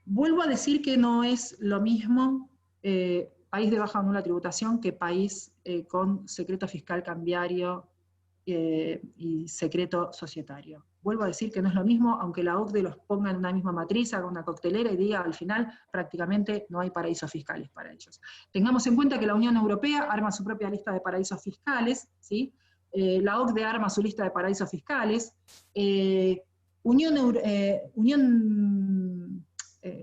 vuelvo a decir que no es lo mismo país de baja o nula tributación que país con secreto fiscal cambiario y secreto societario. Vuelvo a decir que no es lo mismo, aunque la OCDE los ponga en una misma matriz, haga una coctelera y diga al final prácticamente no hay paraísos fiscales para ellos. Tengamos en cuenta que la Unión Europea arma su propia lista de paraísos fiscales, ¿sí? La OCDE arma su lista de paraísos fiscales,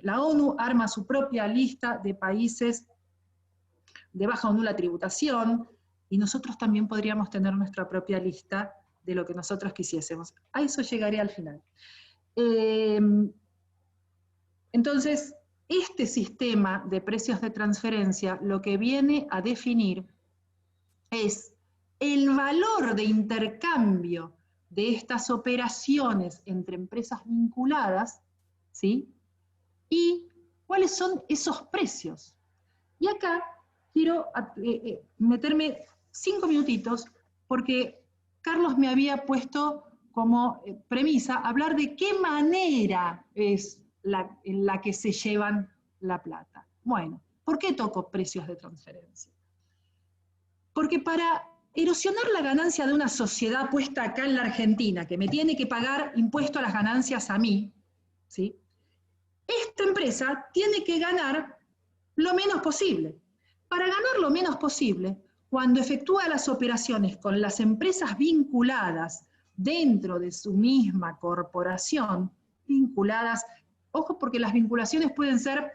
la ONU arma su propia lista de países de baja o nula tributación, y nosotros también podríamos tener nuestra propia lista de lo que nosotros quisiésemos. A eso llegaré al final. Entonces, este sistema de precios de transferencia lo que viene a definir es el valor de intercambio de estas operaciones entre empresas vinculadas, ¿sí? Y cuáles son esos precios. Y acá quiero meterme 5 minutitos, porque Carlos me había puesto como premisa hablar de qué manera es en la que se llevan la plata. Bueno, ¿por qué toco precios de transferencia? Porque para erosionar la ganancia de una sociedad puesta acá en la Argentina, que me tiene que pagar impuesto a las ganancias a mí, ¿sí? Esta empresa tiene que ganar lo menos posible. Para ganar lo menos posible, cuando efectúa las operaciones con las empresas vinculadas dentro de su misma corporación, vinculadas, ojo porque las vinculaciones pueden ser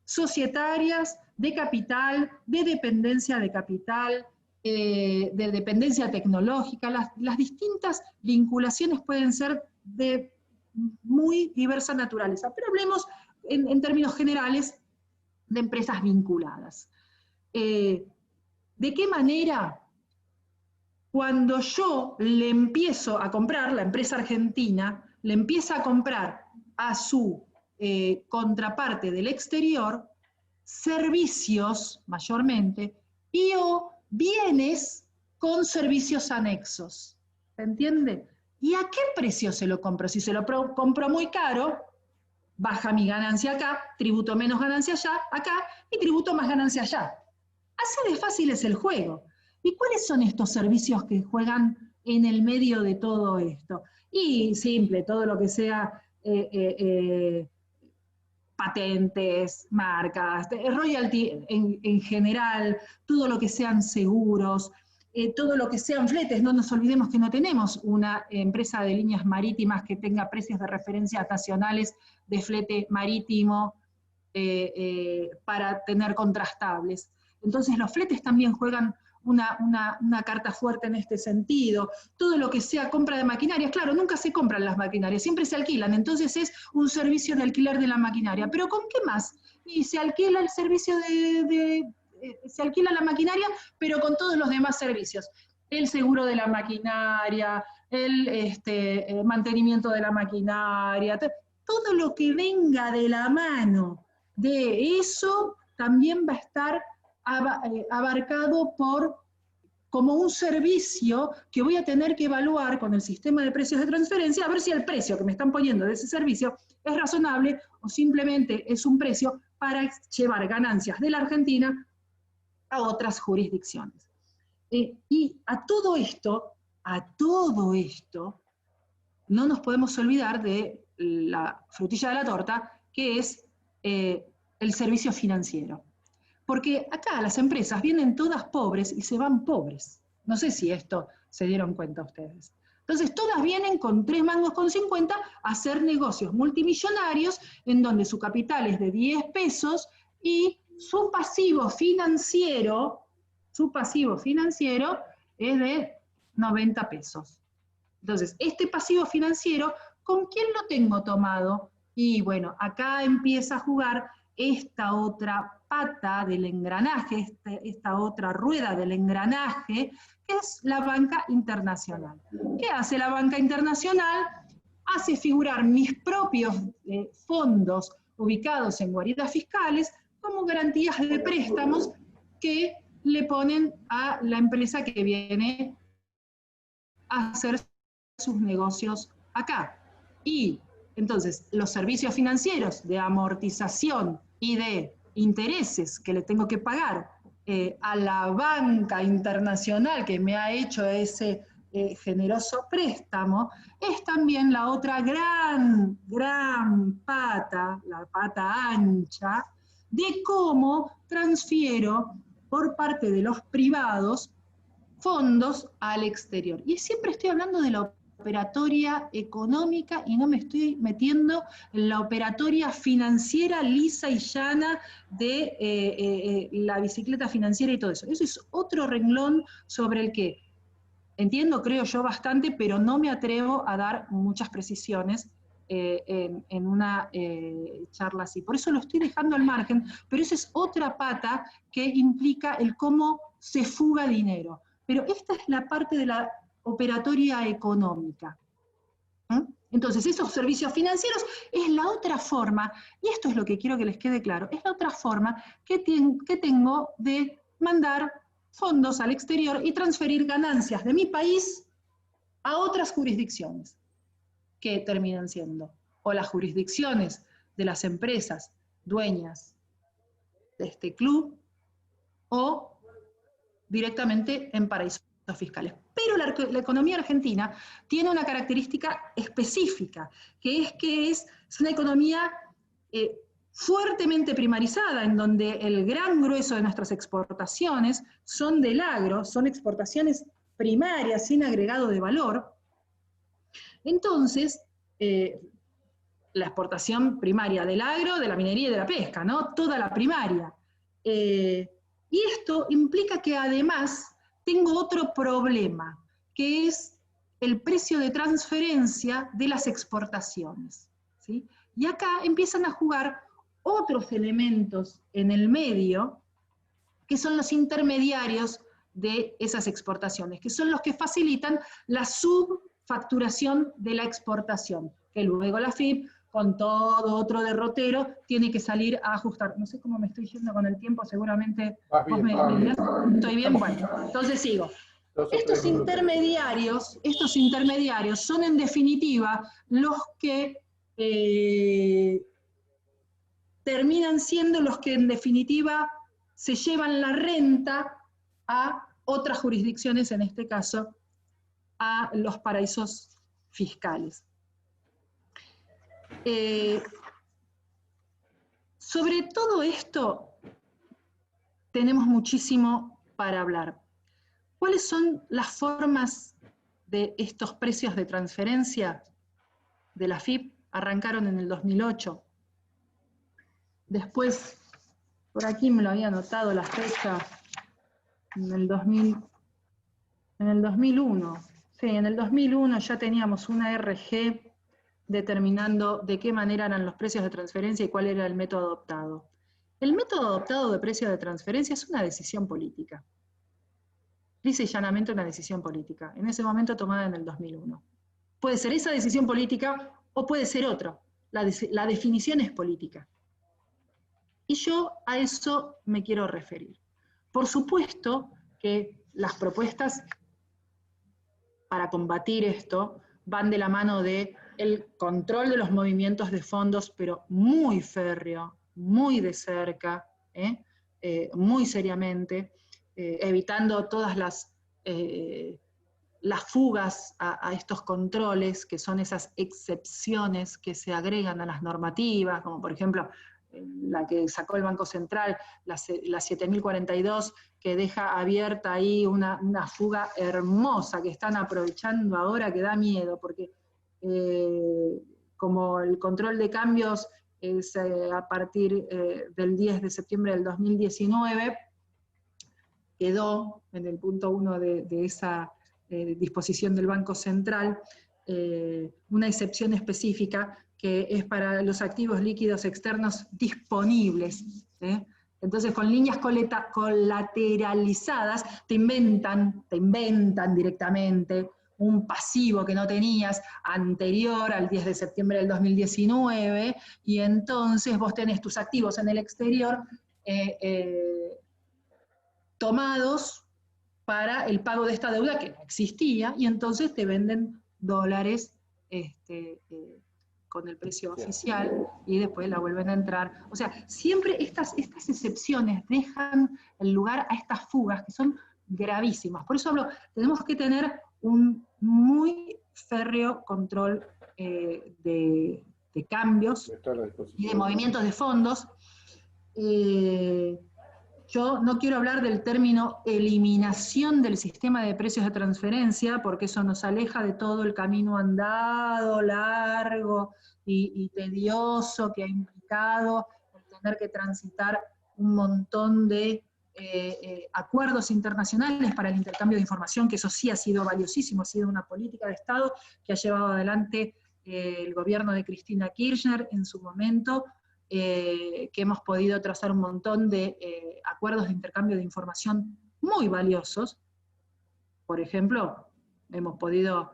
societarias, de capital, de dependencia de capital, de dependencia tecnológica, las distintas vinculaciones pueden ser de muy diversa naturaleza, pero hablemos en términos generales de empresas vinculadas. ¿De qué manera? Cuando yo le empiezo a comprar, la empresa argentina, le empieza a comprar a su contraparte del exterior, servicios mayormente, y o bienes con servicios anexos. ¿Se entiende? ¿Y a qué precio se lo compro? Si se lo compro muy caro, baja mi ganancia acá, tributo menos ganancia allá, acá, y tributo más ganancia allá. Así de fácil es el juego. ¿Y cuáles son estos servicios que juegan en el medio de todo esto? Y simple, todo lo que sea patentes, marcas, royalty en general, todo lo que sean seguros, todo lo que sean fletes. No nos olvidemos que no tenemos una empresa de líneas marítimas que tenga precios de referencia nacionales de flete marítimo para tener contrastables. Entonces los fletes también juegan una carta fuerte en este sentido. Todo lo que sea compra de maquinarias, claro, nunca se compran las maquinarias, siempre se alquilan, entonces es un servicio de alquiler de la maquinaria. ¿Pero con qué más? Y se alquila el servicio se alquila la maquinaria, pero con todos los demás servicios. El seguro de la maquinaria, el mantenimiento de la maquinaria, todo lo que venga de la mano de eso también va a estar abarcado como un servicio que voy a tener que evaluar con el sistema de precios de transferencia, a ver si el precio que me están poniendo de ese servicio es razonable o simplemente es un precio para llevar ganancias de la Argentina a otras jurisdicciones. Y a todo esto, no nos podemos olvidar de la frutilla de la torta, que es el servicio financiero. Porque acá las empresas vienen todas pobres y se van pobres. No sé si esto se dieron cuenta ustedes. Entonces todas vienen con 3 mangos con 50 a hacer negocios multimillonarios en donde su capital es de 10 pesos y su pasivo financiero es de 90 pesos. Entonces, este pasivo financiero, ¿con quién lo tengo tomado? Y bueno, acá empieza a jugar esta otra pata del engranaje, esta otra rueda del engranaje, que es la banca internacional. ¿Qué hace la banca internacional? Hace figurar mis propios fondos ubicados en guaridas fiscales como garantías de préstamos que le ponen a la empresa que viene a hacer sus negocios acá. Y Entonces, los servicios financieros de amortización y de intereses que le tengo que pagar a la banca internacional que me ha hecho ese generoso préstamo, es también la otra gran pata, la pata ancha, de cómo transfiero por parte de los privados fondos al exterior. Y siempre estoy hablando de la operatoria económica y no me estoy metiendo en la operatoria financiera lisa y llana de la bicicleta financiera y todo eso. Eso es otro renglón sobre el que entiendo, creo yo, bastante, pero no me atrevo a dar muchas precisiones en una charla así. Por eso lo estoy dejando al margen, pero esa es otra pata que implica el cómo se fuga dinero. Pero esta es la parte de la operatoria económica. Entonces, esos servicios financieros es la otra forma, y esto es lo que quiero que les quede claro, es la otra forma que tengo de mandar fondos al exterior y transferir ganancias de mi país a otras jurisdicciones, que terminan siendo o las jurisdicciones de las empresas dueñas de este club o directamente en paraísos fiscales. Pero la economía argentina tiene una característica específica, que es una economía fuertemente primarizada, en donde el gran grueso de nuestras exportaciones son del agro, son exportaciones primarias sin agregado de valor. Entonces, la exportación primaria del agro, de la minería y de la pesca, ¿no? Toda la primaria. Y esto implica que además tengo otro problema, que es el precio de transferencia de las exportaciones, ¿sí? Y acá empiezan a jugar otros elementos en el medio, que son los intermediarios de esas exportaciones, que son los que facilitan la subfacturación de la exportación, que luego la FIP, con todo otro derrotero, tiene que salir a ajustar. No sé cómo me estoy yendo con el tiempo, seguramente vos me dirás, ¿estoy bien? Bueno, entonces sigo. Estos intermediarios son en definitiva los que terminan siendo los que en definitiva se llevan la renta a otras jurisdicciones, en este caso a los paraísos fiscales. Sobre todo esto tenemos muchísimo para hablar. ¿Cuáles son las formas de estos precios de transferencia de la FIP? Arrancaron en el 2008. Después, por aquí me lo había anotado la fecha, en el 2001. Sí, en el 2001 ya teníamos una RG determinando de qué manera eran los precios de transferencia y cuál era el método adoptado. El método adoptado de precio de transferencia es una decisión política. Lisa y llanamente una decisión política, en ese momento tomada en el 2001. Puede ser esa decisión política o puede ser otra. La definición es política. Y yo a eso me quiero referir. Por supuesto que las propuestas para combatir esto van de la mano del control de los movimientos de fondos, pero muy férreo, muy de cerca, muy seriamente, evitando todas las fugas a estos controles, que son esas excepciones que se agregan a las normativas, como por ejemplo la que sacó el Banco Central, la 7042, que deja abierta ahí una fuga hermosa que están aprovechando ahora, que da miedo, porque como el control de cambios es a partir del 10 de septiembre del 2019, quedó en el punto 1 de esa disposición del Banco Central una excepción específica que es para los activos líquidos externos disponibles. Entonces, con líneas colateralizadas, te inventan directamente un pasivo que no tenías anterior al 10 de septiembre del 2019, y entonces vos tenés tus activos en el exterior tomados para el pago de esta deuda que no existía, y entonces te venden dólares con el precio oficial y después la vuelven a entrar. O sea, siempre estas excepciones dejan el lugar a estas fugas que son gravísimas. Por eso hablo, tenemos que tener un muy férreo control de cambios y de movimientos de fondos. Yo no quiero hablar del término eliminación del sistema de precios de transferencia, porque eso nos aleja de todo el camino andado, largo y tedioso que ha implicado el tener que transitar un montón de acuerdos internacionales para el intercambio de información, que eso sí ha sido valiosísimo, ha sido una política de Estado que ha llevado adelante el gobierno de Cristina Kirchner en su momento, que hemos podido trazar un montón de acuerdos de intercambio de información muy valiosos. Por ejemplo, hemos podido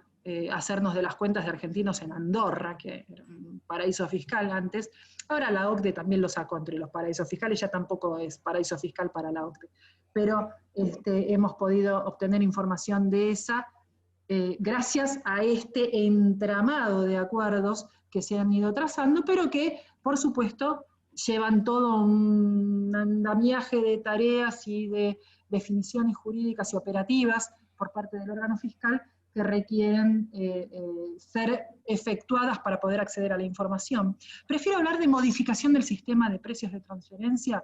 hacernos de las cuentas de argentinos en Andorra, que era un paraíso fiscal antes. Ahora la OCDE también lo sacó entre los paraísos fiscales, ya tampoco es paraíso fiscal para la OCDE. Pero hemos podido obtener información de esa gracias a este entramado de acuerdos que se han ido trazando, pero que, por supuesto, llevan todo un andamiaje de tareas y de definiciones jurídicas y operativas por parte del órgano fiscal que requieren ser efectuadas para poder acceder a la información. Prefiero hablar de modificación del sistema de precios de transferencia,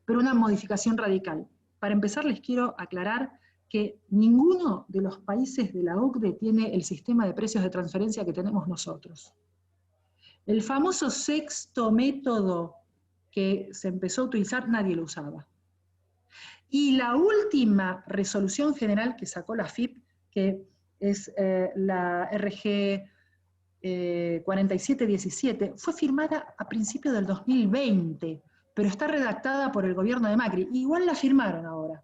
pero una modificación radical. Para empezar, les quiero aclarar que ninguno de los países de la OCDE tiene el sistema de precios de transferencia que tenemos nosotros. El famoso sexto método que se empezó a utilizar, nadie lo usaba. Y la última resolución general que sacó la FIP, que es la RG 4717, fue firmada a principios del 2020, pero está redactada por el gobierno de Macri. Igual la firmaron ahora.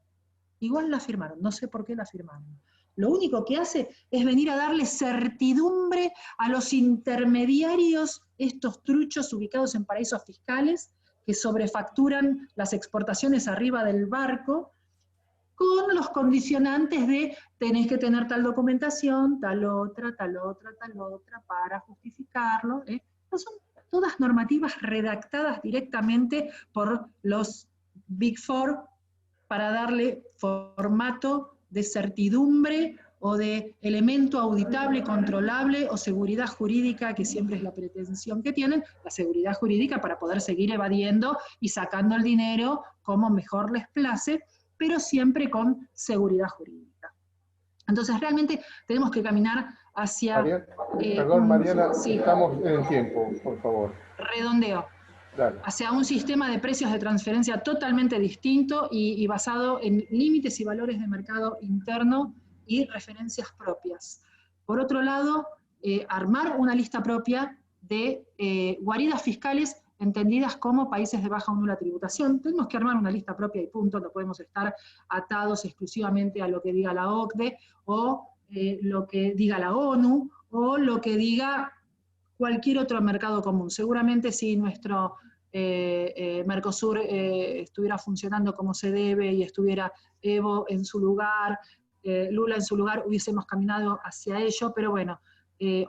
Igual la firmaron, no sé por qué la firmaron. Lo único que hace es venir a darle certidumbre a los intermediarios, estos truchos ubicados en paraísos fiscales, que sobrefacturan las exportaciones arriba del barco, con los condicionantes de tenés que tener tal documentación, tal otra, para justificarlo. No son todas normativas redactadas directamente por los Big Four, para darle formato de certidumbre o de elemento auditable, controlable o seguridad jurídica, que siempre es la pretensión que tienen, la seguridad jurídica para poder seguir evadiendo y sacando el dinero como mejor les place, pero siempre con seguridad jurídica. Entonces realmente tenemos que caminar hacia... perdón, Mariana, sí, estamos en el tiempo, por favor. Redondeo. Dale. Hacia un sistema de precios de transferencia totalmente distinto y basado en límites y valores de mercado interno y referencias propias. Por otro lado, armar una lista propia de guaridas fiscales entendidas como países de baja o nula tributación. Tenemos que armar una lista propia y punto, no podemos estar atados exclusivamente a lo que diga la OCDE o lo que diga la ONU o lo que diga cualquier otro mercado común. Seguramente si nuestro Mercosur estuviera funcionando como se debe y estuviera Evo en su lugar, Lula en su lugar, hubiésemos caminado hacia ello, pero bueno,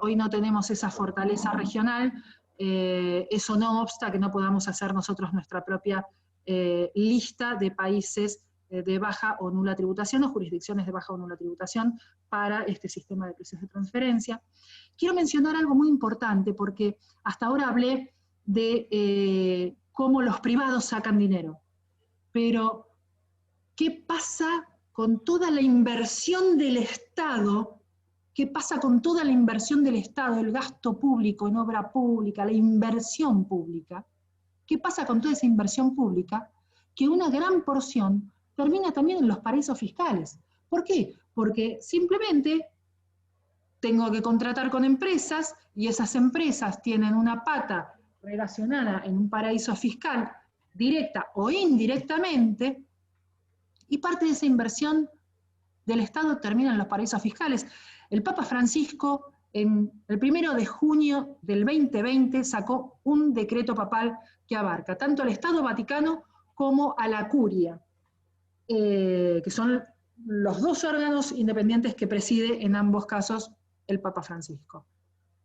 hoy no tenemos esa fortaleza regional, eso no obsta que no podamos hacer nosotros nuestra propia lista de países de baja o nula tributación o jurisdicciones de baja o nula tributación para este sistema de precios de transferencia. Quiero mencionar algo muy importante porque hasta ahora hablé de cómo los privados sacan dinero, pero ¿qué pasa con toda la inversión del Estado? ¿Qué pasa con toda la inversión del Estado, el gasto público en obra pública, la inversión pública? ¿Qué pasa con toda esa inversión pública? Que una gran porción termina también en los paraísos fiscales. ¿Por qué? Porque simplemente tengo que contratar con empresas y esas empresas tienen una pata relacionada en un paraíso fiscal, directa o indirectamente, y parte de esa inversión del Estado termina en los paraísos fiscales. El Papa Francisco, en el 1 de junio del 2020, sacó un decreto papal que abarca tanto al Estado Vaticano como a la Curia, que son los dos órganos independientes que preside en ambos casos el Papa Francisco.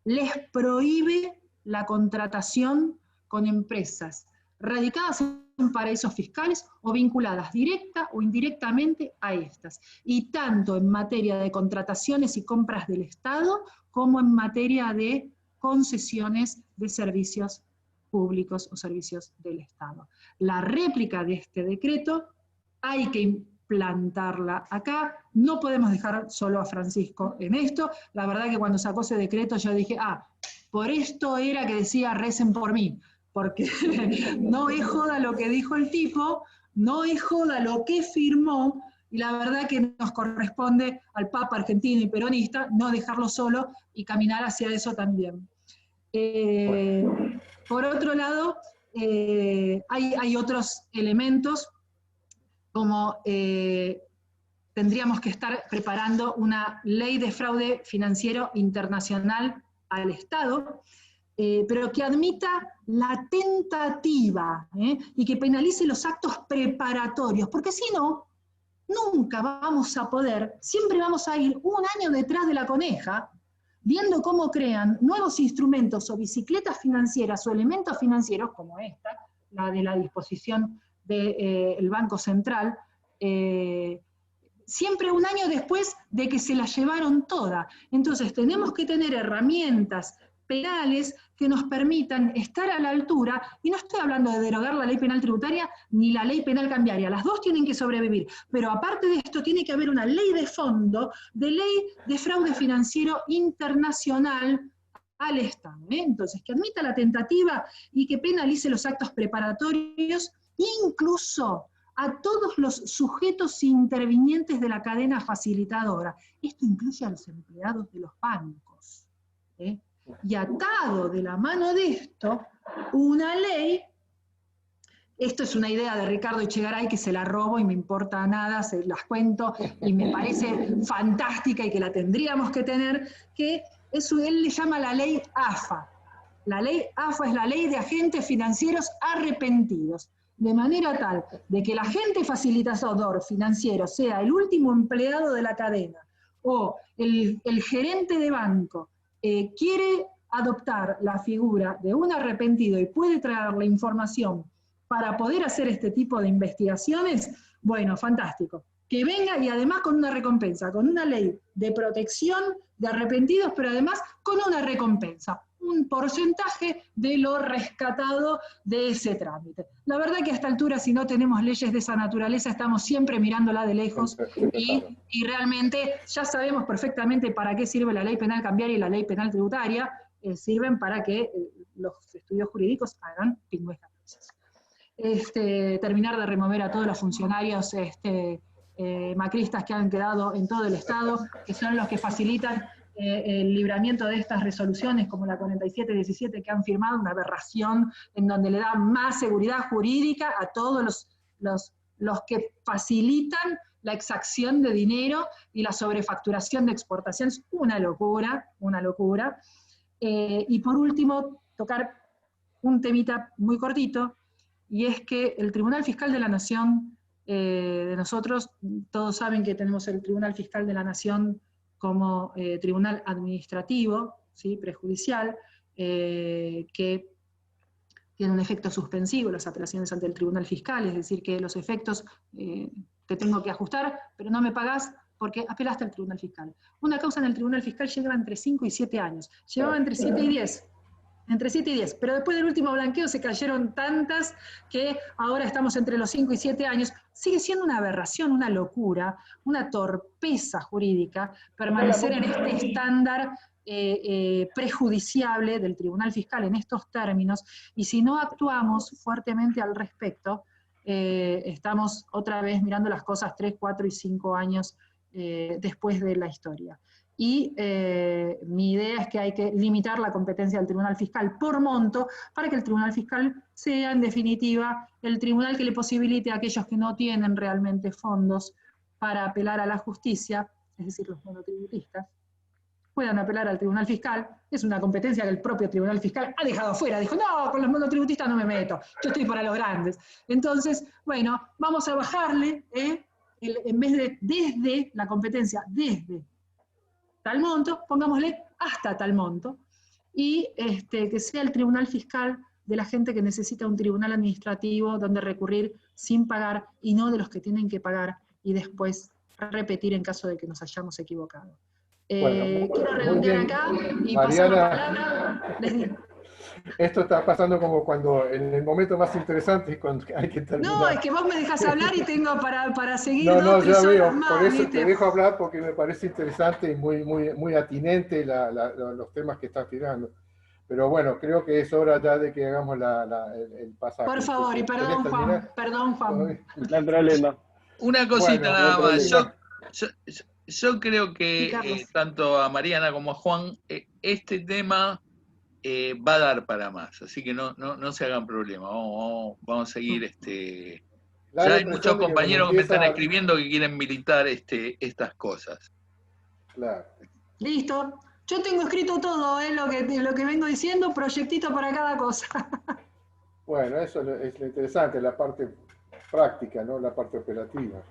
les prohíbe la contratación con empresas radicadas en paraísos fiscales o vinculadas directa o indirectamente a estas, y tanto en materia de contrataciones y compras del Estado como en materia de concesiones de servicios públicos o servicios del Estado. La réplica de este decreto hay que implantarla acá, no podemos dejar solo a Francisco en esto. La verdad que cuando sacó ese decreto yo dije, por esto era que decía recen por mí, porque no es joda lo que dijo el tipo, no es joda lo que firmó, y la verdad que nos corresponde al Papa argentino y peronista no dejarlo solo y caminar hacia eso también. Por otro lado, hay otros elementos, como tendríamos que estar preparando una ley de fraude financiero internacional al Estado, pero que admita la tentativa y que penalice los actos preparatorios, porque si no, nunca vamos a poder, siempre vamos a ir un año detrás de la coneja, viendo cómo crean nuevos instrumentos o bicicletas financieras o elementos financieros, como esta, la de la disposición del Banco Central, siempre un año después de que se la llevaron toda. Entonces tenemos que tener herramientas penales que nos permitan estar a la altura, y no estoy hablando de derogar la ley penal tributaria ni la ley penal cambiaria, las dos tienen que sobrevivir, pero aparte de esto tiene que haber una ley de fondo, de ley de fraude financiero internacional al Estado. Entonces, que admita la tentativa y que penalice los actos preparatorios, incluso a todos los sujetos intervinientes de la cadena facilitadora. Esto incluye a los empleados de los bancos. Y atado de la mano de esto, una ley, esto es una idea de Ricardo Echegaray que se la robo y me importa nada, se las cuento y me parece fantástica y que la tendríamos que tener, que eso él le llama la ley AFA. La ley AFA es la ley de agentes financieros arrepentidos, de manera tal de que el agente facilitador financiero sea el último empleado de la cadena o el gerente de banco, quiere adoptar la figura de un arrepentido y puede traer la información para poder hacer este tipo de investigaciones, bueno, fantástico. Que venga y además con una recompensa, con una ley de protección de arrepentidos, pero además con una recompensa, un porcentaje de lo rescatado de ese trámite. La verdad que a esta altura, si no tenemos leyes de esa naturaleza, estamos siempre mirándola de lejos y realmente ya sabemos perfectamente para qué sirve la ley penal cambiaria y la ley penal tributaria, sirven para que los estudios jurídicos hagan pingües caprichos. Terminar de remover a todos los funcionarios macristas que han quedado en todo el Estado, que son los que facilitan el libramiento de estas resoluciones, como la 4717 que han firmado, una aberración en donde le da más seguridad jurídica a todos los que facilitan la exacción de dinero y la sobrefacturación de exportaciones. Una locura, una locura. Y por último, tocar un temita muy cortito, y es que el Tribunal Fiscal de la Nación, de nosotros, todos saben que tenemos el Tribunal Fiscal de la Nación como tribunal administrativo, ¿sí? Prejudicial, que tiene un efecto suspensivo las apelaciones ante el Tribunal Fiscal, es decir, que los efectos te tengo que ajustar, pero no me pagás porque apelaste al Tribunal Fiscal. Una causa en el Tribunal Fiscal lleva entre 5 y 7 años, llevaba entre 7 y 10. Entre 7 y 10, pero después del último blanqueo se cayeron tantas que ahora estamos entre los 5 y 7 años. Sigue siendo una aberración, una locura, una torpeza jurídica permanecer en este estándar prejudiciable del Tribunal Fiscal en estos términos, y si no actuamos fuertemente al respecto, estamos otra vez mirando las cosas 3, 4 y 5 años después de la historia. Y mi idea es que hay que limitar la competencia del Tribunal Fiscal por monto, para que el Tribunal Fiscal sea, en definitiva, el tribunal que le posibilite a aquellos que no tienen realmente fondos para apelar a la justicia, es decir, los monotributistas, puedan apelar al Tribunal Fiscal. Es una competencia que el propio Tribunal Fiscal ha dejado fuera. Dijo, no, con los monotributistas no me meto, yo estoy para los grandes. Entonces, bueno, vamos a bajarle, en vez de desde la competencia, desde tal monto, pongámosle hasta tal monto, y que sea el tribunal fiscal de la gente que necesita un tribunal administrativo donde recurrir sin pagar y no de los que tienen que pagar y después repetir en caso de que nos hayamos equivocado. Bueno, Quiero muy redondear bien. acá y pasar la Mariana, palabra. Les digo. esto está pasando como cuando en el momento más interesante es cuando hay que No, es terminar. que vos me dejas hablar y tengo para seguir No, 2, no, 3 ya horas veo, por más, eso te ¿viste? dejo hablar porque me parece interesante y muy atinente los temas que estás tirando. Pero bueno, creo que es hora ya de que hagamos el pasaje. Por favor, y ¿Querés terminar? perdón, Juan. No hay problema. Una cosita Bueno, no hay nada más. problema. Yo creo Sí, que Carlos. tanto a Mariana como a Juan, este tema va a dar para más, así que no se hagan problema. Vamos a seguir. da Ya la hay muchos impresión de que cuando compañeros que me están empieza, escribiendo que quieren militar estas cosas. claro. Listo. Yo tengo escrito todo, lo que vengo diciendo, proyectito para cada cosa. Bueno, eso es lo interesante, la parte práctica, ¿no? La parte operativa.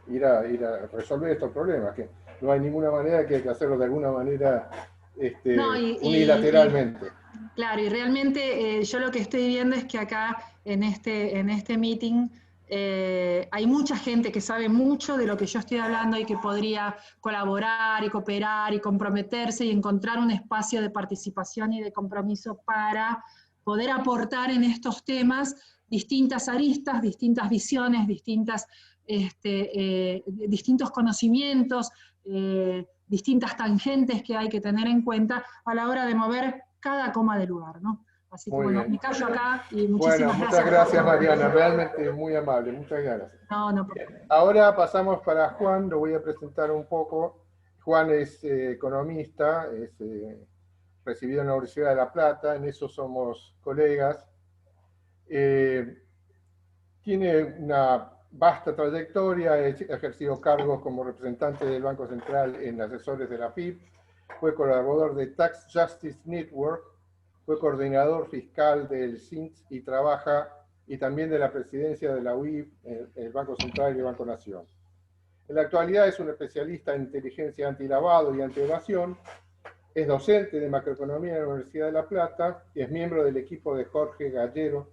Ir a resolver estos problemas, que no hay ninguna manera, que hay que hacerlo de alguna manera No, unilateralmente. Claro, y realmente yo lo que estoy viendo es que acá en este meeting hay mucha gente que sabe mucho de lo que yo estoy hablando y que podría colaborar y cooperar y comprometerse y encontrar un espacio de participación y de compromiso para poder aportar en estos temas distintas aristas, distintas visiones, distintos conocimientos, distintas tangentes que hay que tener en cuenta a la hora de mover cada coma de lugar, ¿no? Así que bueno, me callo acá y muchísimas gracias. Muchas gracias, Mariana, realmente muy amable, muchas gracias. No, por favor. Ahora pasamos para Juan, lo voy a presentar un poco. Juan es economista, recibido en la Universidad de La Plata, en eso somos colegas. Tiene una vasta trayectoria, ha ejercido cargos como representante del Banco Central en asesores de la FIP, fue colaborador de Tax Justice Network, fue coordinador fiscal del CINS y también de la presidencia de la UIF, el Banco Central y el Banco Nación. En la actualidad es un especialista en inteligencia antilavado y antievasión, es docente de macroeconomía en la Universidad de La Plata y es miembro del equipo de Jorge Gallero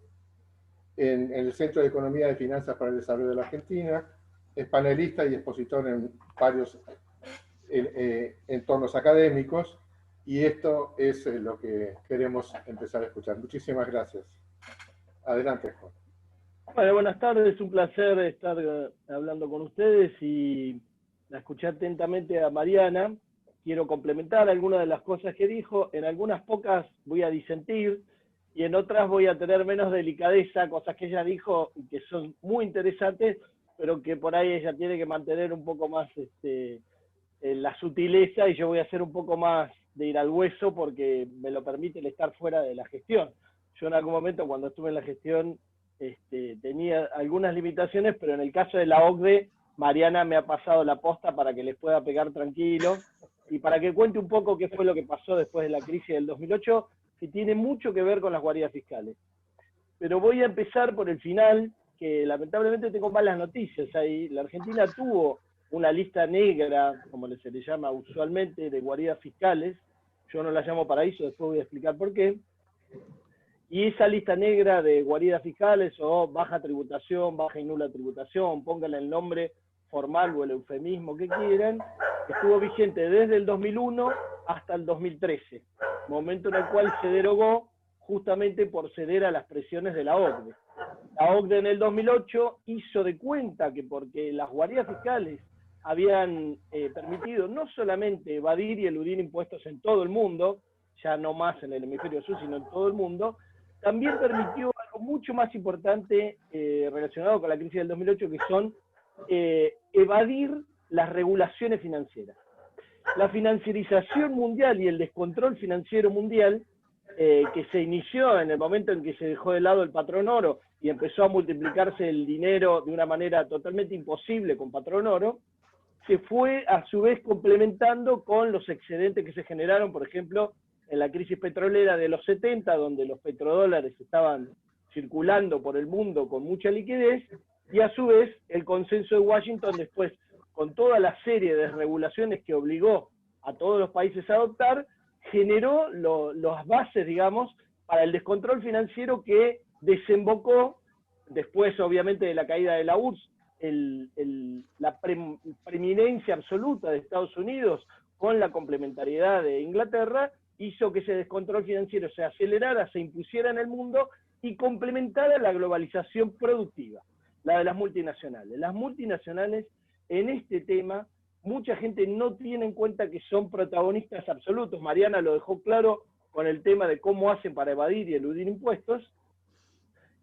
en el Centro de Economía y Finanzas para el Desarrollo de la Argentina, es panelista y expositor en varios entornos académicos, y esto es lo que queremos empezar a escuchar. Muchísimas gracias. Adelante, Juan. Bueno, buenas tardes, es un placer estar hablando con ustedes y la escuché atentamente a Mariana. Quiero complementar algunas de las cosas que dijo, en algunas pocas voy a disentir y en otras voy a tener menos delicadeza, cosas que ella dijo y que son muy interesantes, pero que por ahí ella tiene que mantener un poco más la sutileza y yo voy a hacer un poco más de ir al hueso porque me lo permite el estar fuera de la gestión. Yo en algún momento cuando estuve en la gestión tenía algunas limitaciones, pero en el caso de la OCDE, Mariana me ha pasado la posta para que les pueda pegar tranquilo y para que cuente un poco qué fue lo que pasó después de la crisis del 2008, que tiene mucho que ver con las guaridas fiscales. Pero voy a empezar por el final, que lamentablemente tengo malas noticias. Ahí la Argentina tuvo una lista negra, como se le llama usualmente, de guaridas fiscales. Yo no la llamo paraíso, después voy a explicar por qué. Y esa lista negra de guaridas fiscales o baja tributación, baja y nula tributación, pónganle el nombre formal o el eufemismo que quieran, estuvo vigente desde el 2001 hasta el 2013, momento en el cual se derogó justamente por ceder a las presiones de la OCDE. La OCDE en el 2008 hizo de cuenta que porque las guaridas fiscales habían permitido no solamente evadir y eludir impuestos en todo el mundo, ya no más en el hemisferio sur, sino en todo el mundo, también permitió algo mucho más importante relacionado con la crisis del 2008, que son evadir las regulaciones financieras. La financiarización mundial y el descontrol financiero mundial, que se inició en el momento en que se dejó de lado el patrón oro y empezó a multiplicarse el dinero de una manera totalmente imposible con patrón oro, se fue a su vez complementando con los excedentes que se generaron, por ejemplo, en la crisis petrolera de los 70, donde los petrodólares estaban circulando por el mundo con mucha liquidez, y a su vez el consenso de Washington después, con toda la serie de regulaciones que obligó a todos los países a adoptar, generó las bases, digamos, para el descontrol financiero que desembocó, después obviamente de la caída de la URSS, la preeminencia absoluta de Estados Unidos con la complementariedad de Inglaterra, hizo que ese descontrol financiero se acelerara, se impusiera en el mundo y complementara la globalización productiva, la de las multinacionales. Las multinacionales en este tema, mucha gente no tiene en cuenta que son protagonistas absolutos. Mariana lo dejó claro con el tema de cómo hacen para evadir y eludir impuestos,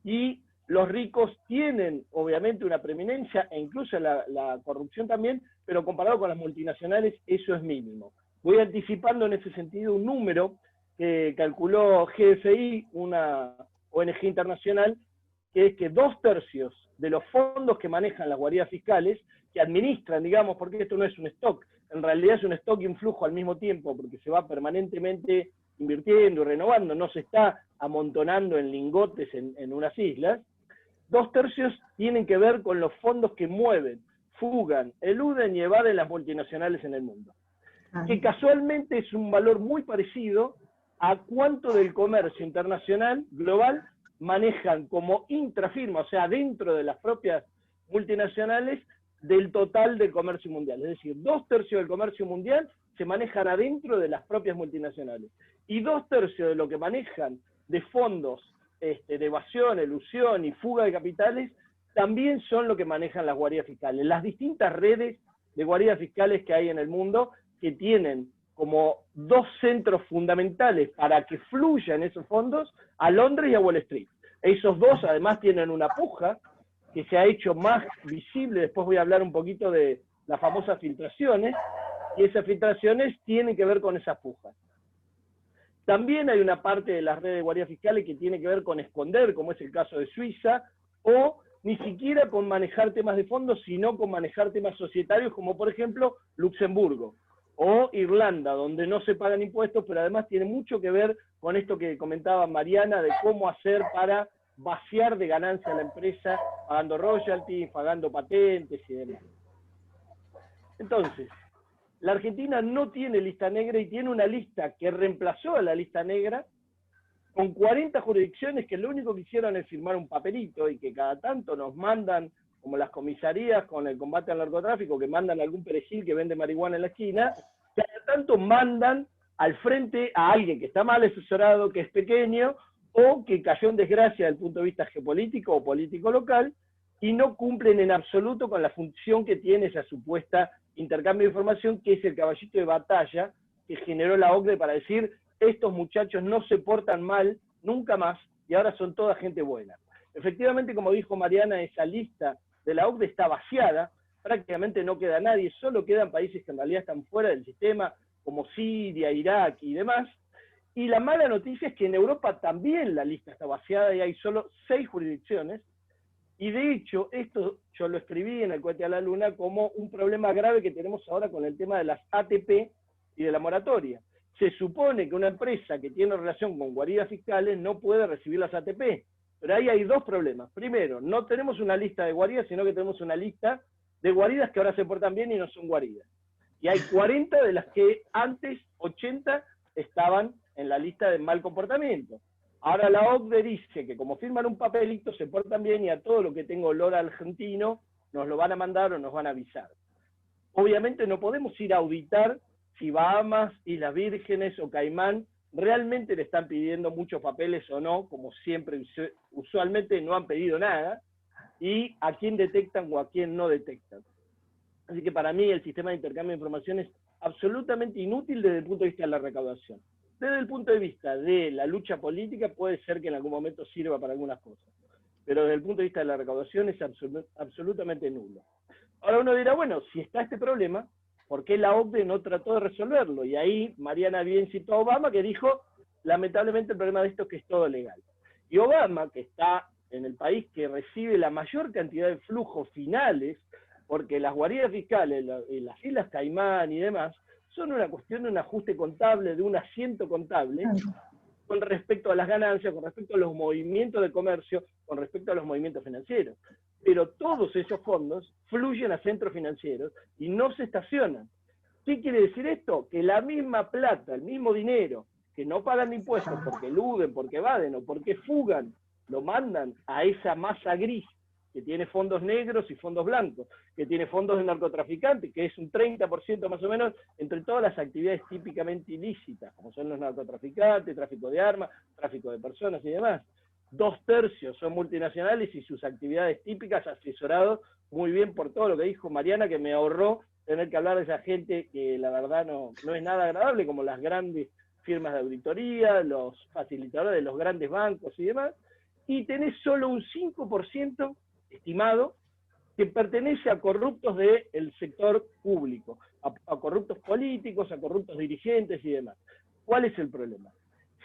y los ricos tienen obviamente una preeminencia, e incluso la corrupción también, pero comparado con las multinacionales eso es mínimo. Voy anticipando en ese sentido un número que calculó GFI, una ONG internacional, que es que 2/3 de los fondos que manejan las guaridas fiscales, que administran, digamos, porque esto no es un stock, en realidad es un stock y un flujo al mismo tiempo, porque se va permanentemente invirtiendo y renovando, no se está amontonando en lingotes en unas islas. 2/3 tienen que ver con los fondos que mueven, fugan, eluden y evaden las multinacionales en el mundo. Que casualmente es un valor muy parecido a cuánto del comercio internacional, global, manejan como intrafirma, o sea, dentro de las propias multinacionales, del total del comercio mundial. Es decir, 2/3 del comercio mundial se manejan adentro de las propias multinacionales. Y 2/3 de lo que manejan de fondos de evasión, elusión y fuga de capitales, también son lo que manejan las guaridas fiscales. Las distintas redes de guaridas fiscales que hay en el mundo, que tienen como dos centros fundamentales para que fluyan esos fondos, a Londres y a Wall Street. Esos dos además tienen una puja que se ha hecho más visible, después voy a hablar un poquito de las famosas filtraciones, y esas filtraciones tienen que ver con esas pujas. También hay una parte de las redes de guardias fiscales que tiene que ver con esconder, como es el caso de Suiza, o ni siquiera con manejar temas de fondos, sino con manejar temas societarios, como por ejemplo Luxemburgo o Irlanda, donde no se pagan impuestos, pero además tiene mucho que ver con esto que comentaba Mariana, de cómo hacer para vaciar de ganancia a la empresa, pagando royalties, pagando patentes y demás. Entonces, la Argentina no tiene lista negra y tiene una lista que reemplazó a la lista negra con 40 jurisdicciones que lo único que hicieron es firmar un papelito y que cada tanto nos mandan, como las comisarías con el combate al narcotráfico, que mandan algún perejil que vende marihuana en la esquina, cada tanto mandan al frente a alguien que está mal asesorado, que es pequeño, o que cayó en desgracia desde el punto de vista geopolítico o político local, y no cumplen en absoluto con la función que tiene esa supuesta intercambio de información, que es el caballito de batalla que generó la OCDE para decir, estos muchachos no se portan mal nunca más, y ahora son toda gente buena. Efectivamente, como dijo Mariana, esa lista de la OCDE está vaciada, prácticamente no queda nadie, solo quedan países que en realidad están fuera del sistema, como Siria, Irak y demás. Y la mala noticia es que en Europa también la lista está vaciada y hay solo 6 jurisdicciones. Y de hecho, esto yo lo escribí en el Cohete a la Luna como un problema grave que tenemos ahora con el tema de las ATP y de la moratoria. Se supone que una empresa que tiene relación con guaridas fiscales no puede recibir las ATP. Pero ahí hay dos problemas. Primero, no tenemos una lista de guaridas, sino que tenemos una lista de guaridas que ahora se portan bien y no son guaridas. Y hay 40 de las que antes, 80, estaban en la lista de mal comportamiento. Ahora la OCDE dice que como firman un papelito se portan bien y a todo lo que tenga olor argentino nos lo van a mandar o nos van a avisar. Obviamente no podemos ir a auditar si Bahamas, Islas Vírgenes o Caimán realmente le están pidiendo muchos papeles o no, como siempre, usualmente no han pedido nada, y a quién detectan o a quién no detectan. Así que para mí el sistema de intercambio de información es absolutamente inútil desde el punto de vista de la recaudación. Desde el punto de vista de la lucha política puede ser que en algún momento sirva para algunas cosas, pero desde el punto de vista de la recaudación es absolutamente nulo. Ahora uno dirá, bueno, si está este problema, ¿por qué la OCDE no trató de resolverlo? Y ahí Mariana bien citó a Obama, que dijo, lamentablemente el problema de esto es que es todo legal. Y Obama, que está en el país que recibe la mayor cantidad de flujos finales, porque las guaridas fiscales, las Islas Caimán y demás, son una cuestión de un ajuste contable, de un asiento contable, con respecto a las ganancias, con respecto a los movimientos de comercio, con respecto a los movimientos financieros. Pero todos esos fondos fluyen a centros financieros y no se estacionan. ¿Qué quiere decir esto? Que la misma plata, el mismo dinero, que no pagan impuestos porque eluden, porque evaden o porque fugan, lo mandan a esa masa gris que tiene fondos negros y fondos blancos, que tiene fondos de narcotraficantes, que es un 30% más o menos entre todas las actividades típicamente ilícitas, como son los narcotraficantes, tráfico de armas, tráfico de personas y demás. 2/3 son multinacionales y sus actividades típicas asesorados muy bien por todo lo que dijo Mariana, que me ahorró tener que hablar de esa gente que la verdad no es nada agradable, como las grandes firmas de auditoría, los facilitadores de los grandes bancos y demás, y tenés solo un 5% estimado que pertenece a corruptos del sector público, a corruptos políticos, a corruptos dirigentes y demás. ¿Cuál es el problema?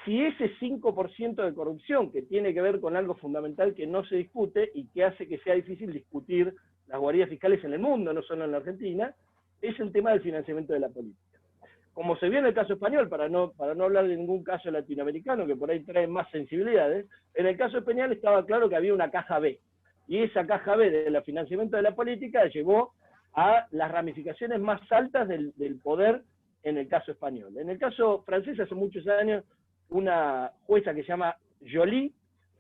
Si ese 5% de corrupción, que tiene que ver con algo fundamental que no se discute y que hace que sea difícil discutir las guaridas fiscales en el mundo, no solo en la Argentina, es el tema del financiamiento de la política. Como se vio en el caso español, para no hablar de ningún caso latinoamericano, que por ahí trae más sensibilidades, en el caso español estaba claro que había una caja B, y esa caja B del financiamiento de la política llevó a las ramificaciones más altas del poder en el caso español. En el caso francés, hace muchos años, una jueza que se llama Joly,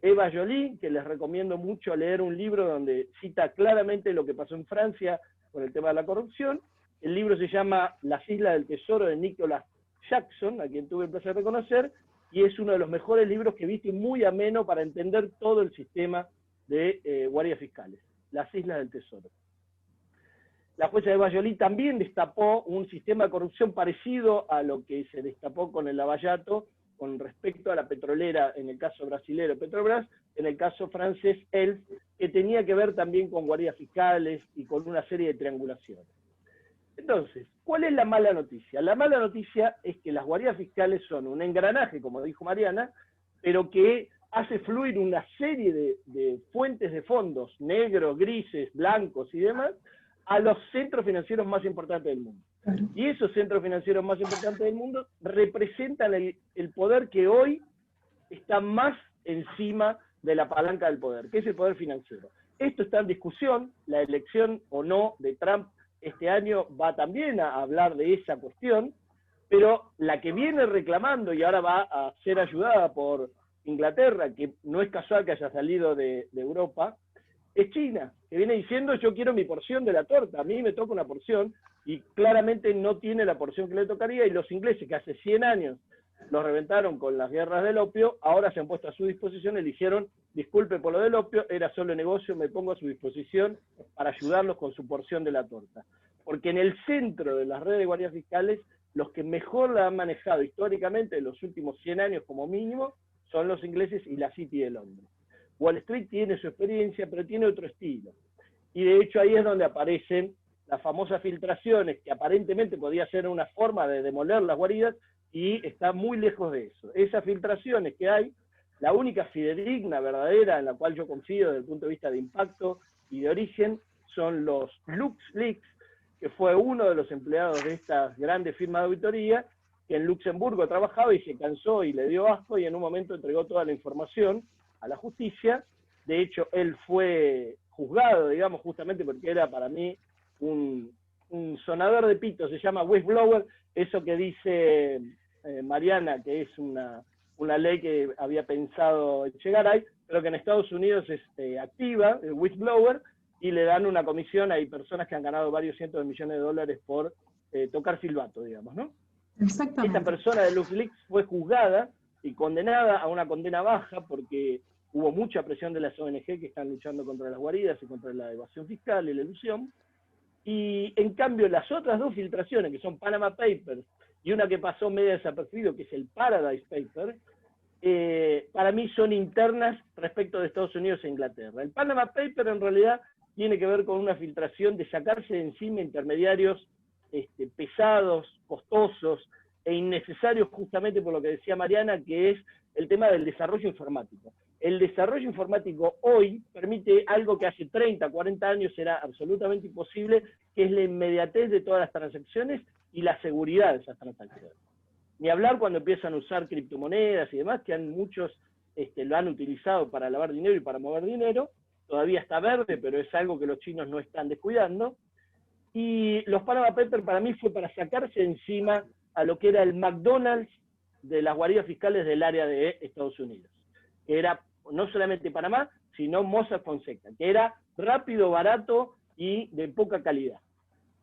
Eva Joly, que les recomiendo mucho leer un libro donde cita claramente lo que pasó en Francia con el tema de la corrupción. El libro se llama Las Islas del Tesoro, de Nicholas Jackson, a quien tuve el placer de conocer, y es uno de los mejores libros que he visto y muy ameno para entender todo el sistema de guardias fiscales, Las Islas del Tesoro. La jueza de Valladolid también destapó un sistema de corrupción parecido a lo que se destapó con el Lavallato, con respecto a la petrolera, en el caso brasilero Petrobras, en el caso francés ELF, que tenía que ver también con guardias fiscales y con una serie de triangulaciones. Entonces, ¿cuál es la mala noticia? La mala noticia es que las guardias fiscales son un engranaje, como dijo Mariana, pero que hace fluir una serie de fuentes de fondos, negros, grises, blancos y demás, a los centros financieros más importantes del mundo. Y esos centros financieros más importantes del mundo representan el poder que hoy está más encima de la palanca del poder, que es el poder financiero. Esto está en discusión, la elección o no de Trump este año va también a hablar de esa cuestión, pero la que viene reclamando y ahora va a ser ayudada por Inglaterra, que no es casual que haya salido de Europa, es China, que viene diciendo yo quiero mi porción de la torta, a mí me toca una porción, y claramente no tiene la porción que le tocaría, y los ingleses que hace 100 años los reventaron con las guerras del opio, ahora se han puesto a su disposición y dijeron, disculpe por lo del opio, era solo negocio, me pongo a su disposición para ayudarlos con su porción de la torta. Porque en el centro de las redes de guardias fiscales, los que mejor la han manejado históricamente en los últimos 100 años como mínimo, son los ingleses y la City de Londres. Wall Street tiene su experiencia, pero tiene otro estilo. Y de hecho ahí es donde aparecen las famosas filtraciones, que aparentemente podía ser una forma de demoler las guaridas, y está muy lejos de eso. Esas filtraciones que hay, la única fidedigna, verdadera, en la cual yo confío desde el punto de vista de impacto y de origen, son los LuxLeaks, que fue uno de los empleados de estas grandes firmas de auditoría, que en Luxemburgo trabajaba y se cansó y le dio asco, y en un momento entregó toda la información a la justicia. De hecho, él fue juzgado, digamos, justamente porque era para mí un sonador de pito, se llama whistleblower, eso que dice Mariana, que es una ley que había pensado Echegaray, pero que en Estados Unidos es activa, el whistleblower, y le dan una comisión. Hay personas que han ganado varios cientos de millones de dólares por tocar silbato, digamos, ¿no? Exactamente. Esta persona de LuxLeaks fue juzgada y condenada a una condena baja porque hubo mucha presión de las ONG que están luchando contra las guaridas y contra la evasión fiscal y la elusión. Y en cambio las otras dos filtraciones, que son Panama Papers y una que pasó medio desapercibido, que es el Paradise Paper, para mí son internas respecto de Estados Unidos e Inglaterra. El Panama Paper en realidad tiene que ver con una filtración de sacarse de encima intermediarios pesados, costosos e innecesarios, justamente por lo que decía Mariana, que es el tema del desarrollo informático. El desarrollo informático hoy permite algo que hace 30, 40 años era absolutamente imposible, que es la inmediatez de todas las transacciones y la seguridad de esas transacciones. Ni hablar cuando empiezan a usar criptomonedas y demás, que muchos lo han utilizado para lavar dinero y para mover dinero. Todavía está verde, pero es algo que los chinos no están descuidando. Y los Panama Papers para mí fue para sacarse encima a lo que era el McDonald's de las guaridas fiscales del área de Estados Unidos, que era no solamente Panamá, sino Mossack Fonseca, que era rápido, barato y de poca calidad.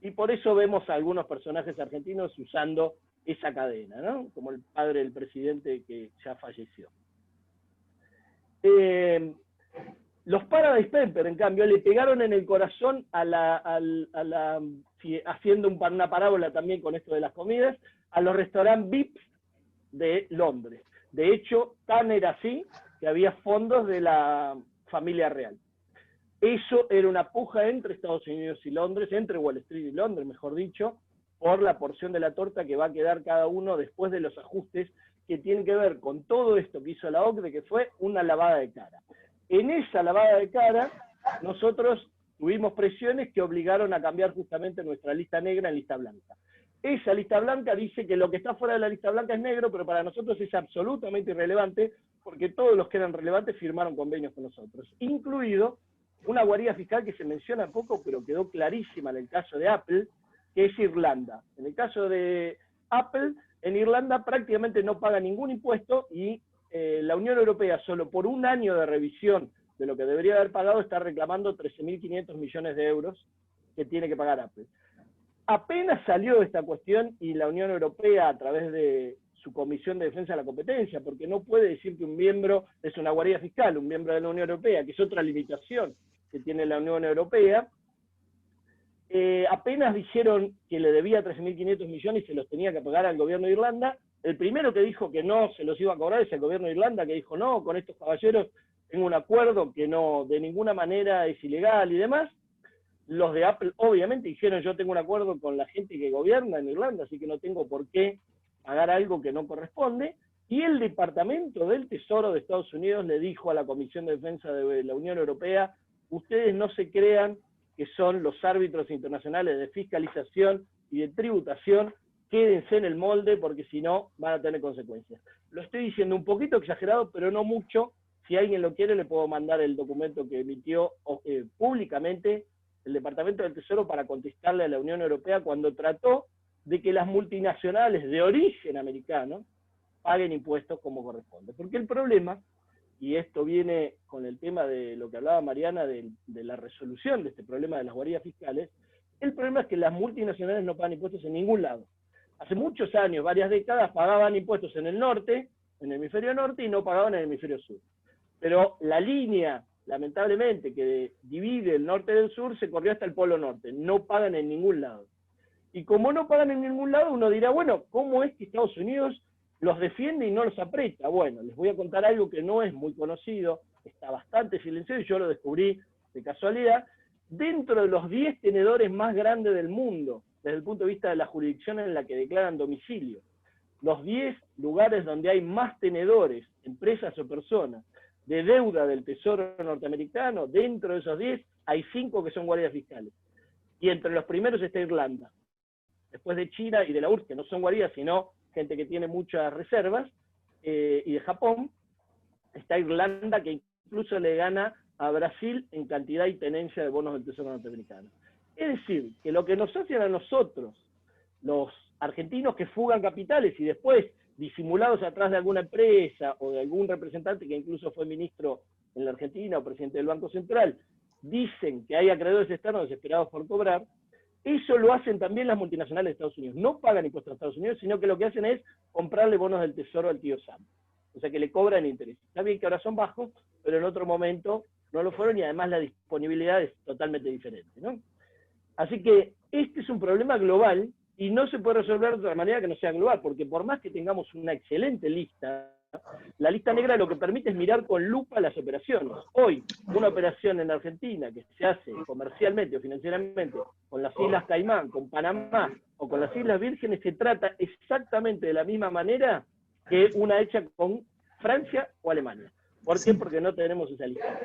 Y por eso vemos a algunos personajes argentinos usando esa cadena, ¿no? Como el padre del presidente que ya falleció. Los Paradise Papers, en cambio, le pegaron en el corazón haciendo una parábola también con esto de las comidas, a los restaurantes VIPs de Londres. De hecho, tan era así que había fondos de la familia real. Eso era una puja entre Estados Unidos y Londres, entre Wall Street y Londres, mejor dicho, por la porción de la torta que va a quedar cada uno después de los ajustes que tienen que ver con todo esto que hizo la OCDE, que fue una lavada de cara. En esa lavada de cara, nosotros tuvimos presiones que obligaron a cambiar justamente nuestra lista negra en lista blanca. Esa lista blanca dice que lo que está fuera de la lista blanca es negro, pero para nosotros es absolutamente irrelevante, porque todos los que eran relevantes firmaron convenios con nosotros, incluido una guarida fiscal que se menciona poco, pero quedó clarísima en el caso de Apple, que es Irlanda. En el caso de Apple, en Irlanda prácticamente no paga ningún impuesto y la Unión Europea, solo por un año de revisión de lo que debería haber pagado, está reclamando 13.500 millones de euros que tiene que pagar Apple. Apenas salió esta cuestión y la Unión Europea, a través de su Comisión de Defensa de la Competencia, porque no puede decir que un miembro es una guarida fiscal, un miembro de la Unión Europea, que es otra limitación que tiene la Unión Europea, apenas dijeron que le debía 13.500 millones y se los tenía que pagar al gobierno de Irlanda. El primero que dijo que no se los iba a cobrar es el gobierno de Irlanda, que dijo no, con estos caballeros tengo un acuerdo que no, de ninguna manera es ilegal y demás. Los de Apple obviamente dijeron yo tengo un acuerdo con la gente que gobierna en Irlanda, así que no tengo por qué pagar algo que no corresponde. Y el Departamento del Tesoro de Estados Unidos le dijo a la Comisión de Defensa de la Unión Europea, ustedes no se crean que son los árbitros internacionales de fiscalización y de tributación, quédense en el molde porque si no van a tener consecuencias. Lo estoy diciendo un poquito exagerado, pero no mucho. Si alguien lo quiere, le puedo mandar el documento que emitió públicamente el Departamento del Tesoro para contestarle a la Unión Europea cuando trató de que las multinacionales de origen americano paguen impuestos como corresponde. Porque el problema, y esto viene con el tema de lo que hablaba Mariana de la resolución de este problema de las guaridas fiscales, el problema es que las multinacionales no pagan impuestos en ningún lado. Hace muchos años, varias décadas, pagaban impuestos en el norte, en el hemisferio norte, y no pagaban en el hemisferio sur. Pero la línea, lamentablemente, que divide el norte del sur, se corrió hasta el polo norte. No pagan en ningún lado. Y como no pagan en ningún lado, uno dirá, bueno, ¿cómo es que Estados Unidos los defiende y no los aprieta? Bueno, les voy a contar algo que no es muy conocido, está bastante silencioso y yo lo descubrí de casualidad. Dentro de los 10 tenedores más grandes del mundo, desde el punto de vista de la jurisdicción en la que declaran domicilio, los 10 lugares donde hay más tenedores, empresas o personas, de deuda del Tesoro norteamericano, dentro de esos 10 hay 5 que son guardias fiscales. Y entre los primeros está Irlanda. Después de China y de la URSS, que no son guaridas, sino gente que tiene muchas reservas, y de Japón, está Irlanda, que incluso le gana a Brasil en cantidad y tenencia de bonos del Tesoro norteamericano. Es decir, que lo que nos hacen a nosotros, los argentinos que fugan capitales y después, disimulados atrás de alguna empresa o de algún representante que incluso fue ministro en la Argentina o presidente del Banco Central, dicen que hay acreedores externos desesperados por cobrar, eso lo hacen también las multinacionales de Estados Unidos. No pagan impuestos a Estados Unidos, sino que lo que hacen es comprarle bonos del Tesoro al tío Sam. O sea que le cobran interés. Está bien que ahora son bajos, pero en otro momento no lo fueron y además la disponibilidad es totalmente diferente, ¿no? Así que este es un problema global y no se puede resolver de otra manera que no sea global, porque por más que tengamos una excelente lista, la lista negra lo que permite es mirar con lupa las operaciones. Hoy, una operación en Argentina que se hace comercialmente o financieramente con las Islas Caimán, con Panamá o con las Islas Vírgenes, se trata exactamente de la misma manera que una hecha con Francia o Alemania. ¿Por qué? Porque no tenemos esa lista.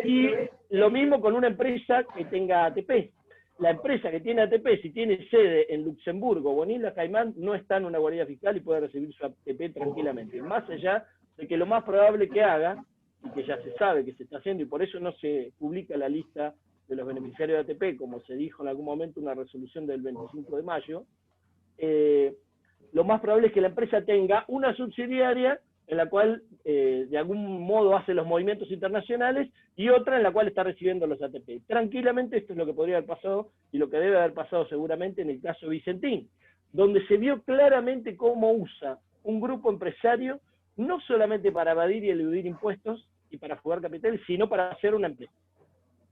Y lo mismo con una empresa que tenga ATP. La empresa que tiene ATP, si tiene sede en Luxemburgo o en Islas Caimán, no está en una guarida fiscal y puede recibir su ATP tranquilamente. Más allá de que lo más probable que haga, y que ya se sabe que se está haciendo, y por eso no se publica la lista de los beneficiarios de ATP, como se dijo en algún momento una resolución del 25 de mayo, lo más probable es que la empresa tenga una subsidiaria en la cual de algún modo hace los movimientos internacionales y otra en la cual está recibiendo los ATP. Tranquilamente esto es lo que podría haber pasado y lo que debe haber pasado seguramente en el caso Vicentín, donde se vio claramente cómo usa un grupo empresario no solamente para evadir y eludir impuestos y para jugar capital, sino para hacer una empresa.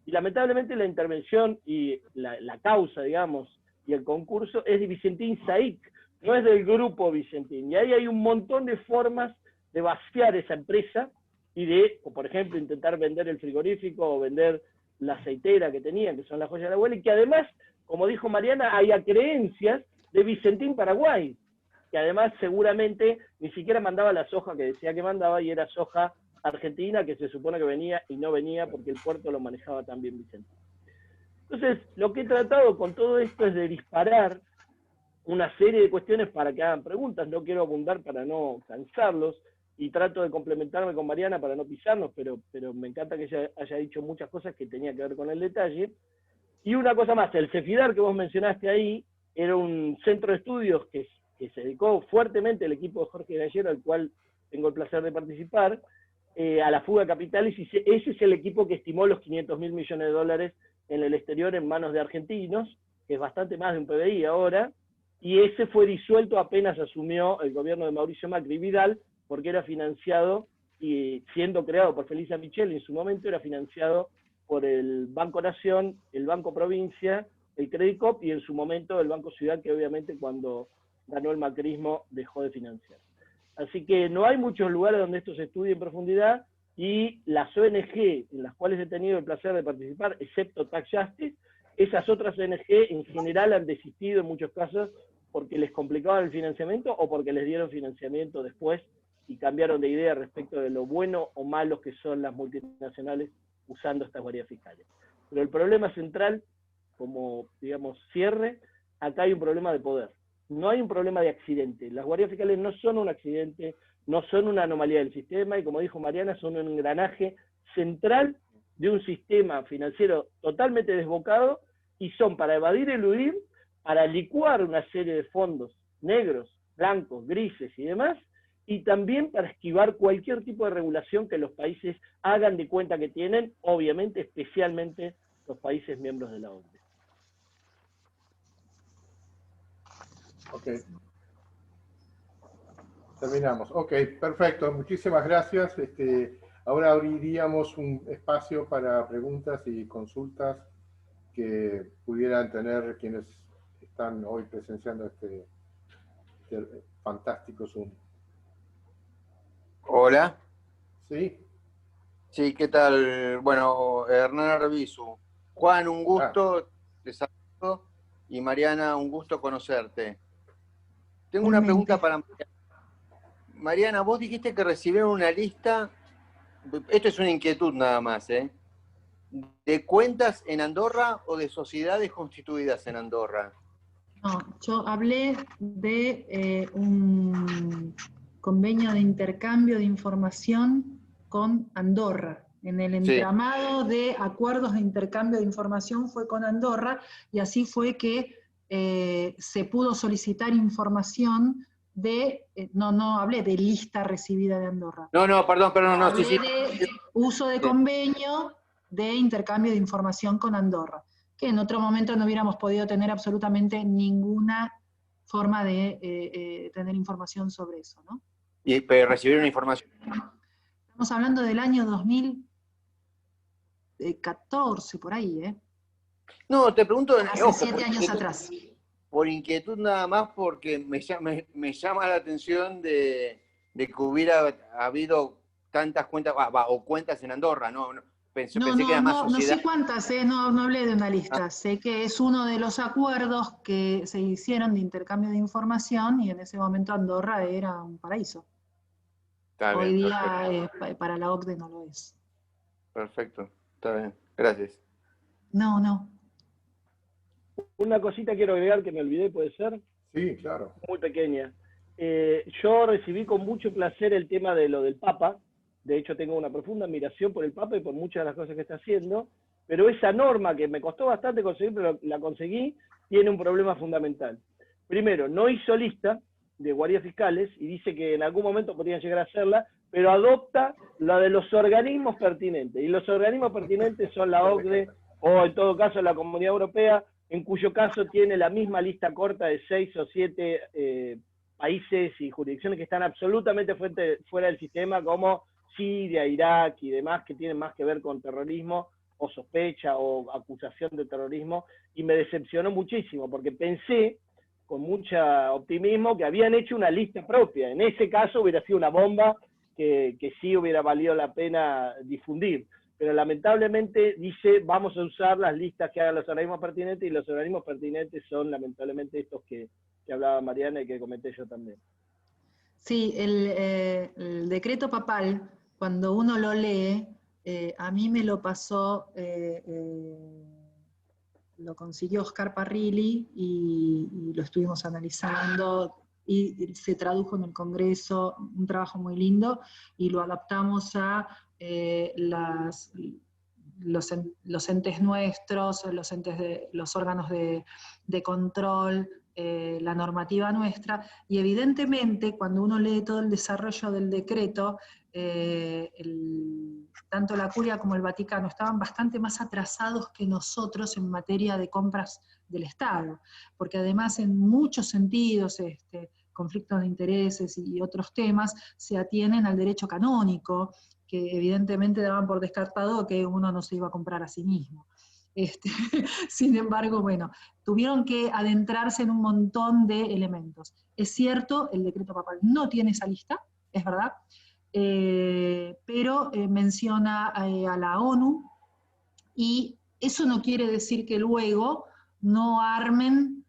Y lamentablemente la intervención y la causa, digamos, y el concurso es de Vicentín SAIC, no es del grupo Vicentín. Y ahí hay un montón de formas de vaciar esa empresa y de, por ejemplo, intentar vender el frigorífico o vender la aceitera que tenían, que son las joyas de la abuela, y que además, como dijo Mariana, hay creencias de Vicentín Paraguay, que además seguramente ni siquiera mandaba la soja que decía que mandaba, y era soja argentina que se supone que venía y no venía porque el puerto lo manejaba también Vicentín. Entonces, lo que he tratado con todo esto es de disparar una serie de cuestiones para que hagan preguntas. No quiero abundar para no cansarlos, y trato de complementarme con Mariana para no pisarnos, pero me encanta que ella haya dicho muchas cosas que tenía que ver con el detalle. Y una cosa más, el CEFIDAR que vos mencionaste ahí, era un centro de estudios que se dedicó fuertemente el equipo de Jorge Gallero, al cual tengo el placer de participar, a la fuga de capitales, y ese es el equipo que estimó los 500.000 millones de dólares en el exterior en manos de argentinos, que es bastante más de un PBI ahora, y ese fue disuelto apenas asumió el gobierno de Mauricio Macri. Vidal, porque era financiado, y siendo creado por Felisa Michel, en su momento era financiado por el Banco Nación, el Banco Provincia, el Credicop y en su momento el Banco Ciudad, que obviamente cuando ganó el macrismo dejó de financiar. Así que no hay muchos lugares donde esto se estudie en profundidad, y las ONG en las cuales he tenido el placer de participar, excepto Tax Justice, esas otras ONG en general han desistido en muchos casos porque les complicaban el financiamiento o porque les dieron financiamiento después y cambiaron de idea respecto de lo bueno o malo que son las multinacionales usando estas guardias fiscales. Pero el problema central, como digamos cierre, acá hay un problema de poder. No hay un problema de accidente. Las guardias fiscales no son un accidente, no son una anomalía del sistema, y como dijo Mariana, son un engranaje central de un sistema financiero totalmente desbocado, y son para evadir y eludir, para licuar una serie de fondos negros, blancos, grises y demás, y también para esquivar cualquier tipo de regulación que los países hagan de cuenta que tienen, obviamente especialmente los países miembros de la OCDE. Ok. Terminamos. Ok, perfecto. Muchísimas gracias. Ahora abriríamos un espacio para preguntas y consultas que pudieran tener quienes están hoy presenciando este fantástico Zoom. Hola. ¿Sí? Sí, ¿qué tal? Bueno, Hernán Arbizu. Juan, un gusto, te saludo, y Mariana, un gusto conocerte. Tengo una pregunta para Mariana. Mariana, vos dijiste que recibieron una lista, esto es una inquietud nada más, ¿de cuentas en Andorra o de sociedades constituidas en Andorra? No, yo hablé de un convenio de intercambio de información con Andorra. En el entramado de acuerdos de intercambio de información fue con Andorra, y así fue que se pudo solicitar información de, no hablé de lista recibida de Andorra. No, perdón, no, hablé sí. de uso de convenio de intercambio de información con Andorra, que en otro momento no hubiéramos podido tener absolutamente ninguna forma de tener información sobre eso, ¿no? Y recibieron información. Estamos hablando del año 2014, por ahí, ¿eh? No, te pregunto... Hace 7 años atrás. Por inquietud nada más, porque me llama la atención de que hubiera habido tantas cuentas, o cuentas en Andorra, ¿no? Pensé que era más sociedad. No sé cuántas, no hablé de una lista. Sé que es uno de los acuerdos que se hicieron de intercambio de información, y en ese momento Andorra era un paraíso. Está Hoy bien, día para la OCDE no lo es. Perfecto, está bien. Gracias. No. Una cosita quiero agregar que me olvidé, ¿puede ser? Sí, claro. Muy pequeña. Yo recibí con mucho placer el tema de lo del Papa. De hecho, tengo una profunda admiración por el Papa y por muchas de las cosas que está haciendo. pero esa norma, que me costó bastante conseguir, pero la conseguí, tiene un problema fundamental. Primero, no hizo lista de guardias fiscales y dice que en algún momento podrían llegar a hacerla, pero adopta la de los organismos pertinentes. Y los organismos pertinentes son la OCDE o en todo caso la Comunidad Europea, en cuyo caso tiene la misma lista corta de 6 o 7 países y jurisdicciones que están absolutamente fuera del sistema, como Siria, Irak y demás, que tienen más que ver con terrorismo o sospecha o acusación de terrorismo, y me decepcionó muchísimo, porque pensé con mucho optimismo que habían hecho una lista propia. En ese caso hubiera sido una bomba que sí hubiera valido la pena difundir. Pero lamentablemente dice, vamos a usar las listas que hagan los organismos pertinentes, y los organismos pertinentes son lamentablemente estos que hablaba Mariana y que comenté yo también. Sí, el decreto papal, cuando uno lo lee, a mí me lo pasó, lo consiguió Oscar Parrilli y lo estuvimos analizando, y se tradujo en el Congreso, un trabajo muy lindo, y lo adaptamos a los entes nuestros, los órganos de control, la normativa nuestra, y evidentemente cuando uno lee todo el desarrollo del decreto, tanto la Curia como el Vaticano estaban bastante más atrasados que nosotros en materia de compras del Estado, porque además en muchos sentidos, conflictos de intereses y otros temas, se atienen al derecho canónico, que evidentemente daban por descartado que uno no se iba a comprar a sí mismo. Sin embargo, bueno, tuvieron que adentrarse en un montón de elementos. Es cierto, el decreto papal no tiene esa lista, es verdad, pero menciona a la ONU, y eso no quiere decir que luego no armen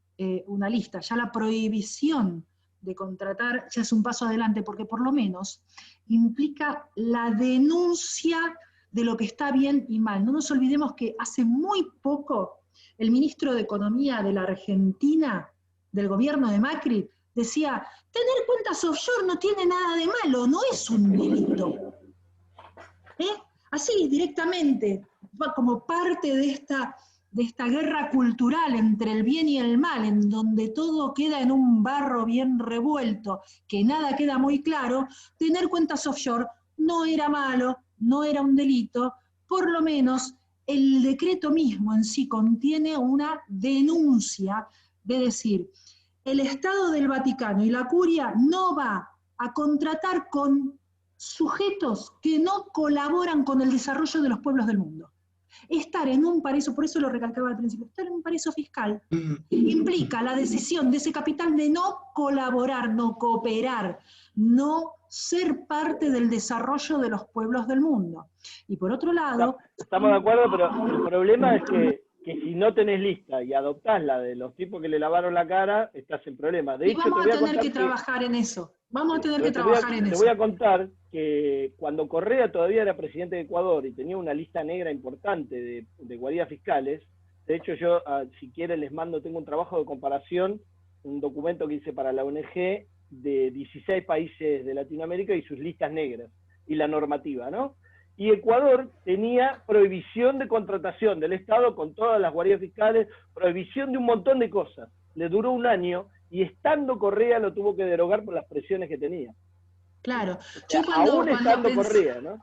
una lista. Ya la prohibición de contratar ya es un paso adelante, porque por lo menos implica la denuncia de lo que está bien y mal. No nos olvidemos que hace muy poco el ministro de Economía de la Argentina, del gobierno de Macri, decía, tener cuentas offshore no tiene nada de malo, no es un delito. Así, directamente, como parte de esta guerra cultural entre el bien y el mal, en donde todo queda en un barro bien revuelto, que nada queda muy claro, tener cuentas offshore no era malo, no era un delito, por lo menos el decreto mismo en sí contiene una denuncia de decir, el Estado del Vaticano y la Curia no va a contratar con sujetos que no colaboran con el desarrollo de los pueblos del mundo. Estar en un paraíso, por eso lo recalcaba al principio, estar en un paraíso fiscal implica la decisión de ese capital de no colaborar, no cooperar, no ser parte del desarrollo de los pueblos del mundo. Y por otro lado... Estamos de acuerdo, pero el problema es que si no tenés lista y adoptás la de los tipos que le lavaron la cara, estás en problema. De hecho, vamos a tener que trabajar en eso. Vamos a tener que trabajar en eso. Te voy a contar que cuando Correa todavía era presidente de Ecuador y tenía una lista negra importante de guardias fiscales, de hecho yo, si quieren les mando, tengo un trabajo de comparación, un documento que hice para la ONG de 16 países de Latinoamérica y sus listas negras, y la normativa, ¿no? Y Ecuador tenía prohibición de contratación del Estado con todas las guardias fiscales, prohibición de un montón de cosas. Le duró un año, y estando Correa lo tuvo que derogar por las presiones que tenía. Claro. O sea, aún estando Correa, ¿no?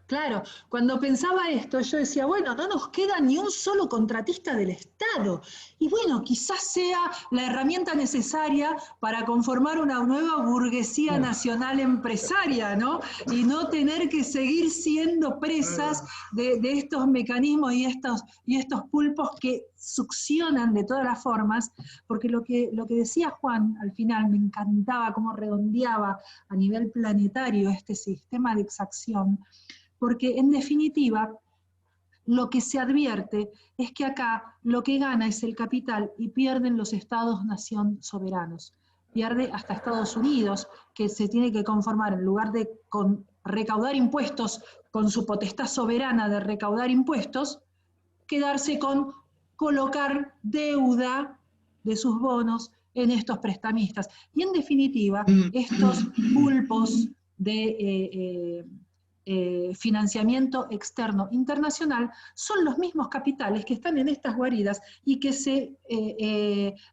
Claro, cuando pensaba esto, yo decía, bueno, no nos queda ni un solo contratista del Estado. Y bueno, quizás sea la herramienta necesaria para conformar una nueva burguesía nacional empresaria, ¿no? Y no tener que seguir siendo presas de estos mecanismos y estos pulpos que succionan de todas las formas, porque lo que decía Juan al final me encantaba cómo redondeaba a nivel planetario este sistema de exacción, porque en definitiva lo que se advierte es que acá lo que gana es el capital y pierden los estados-nación soberanos. Pierde hasta Estados Unidos, que se tiene que conformar, en lugar de recaudar impuestos con su potestad soberana de recaudar impuestos, quedarse con colocar deuda de sus bonos en estos prestamistas. Y en definitiva, estos pulpos de financiamiento externo internacional, son los mismos capitales que están en estas guaridas y que se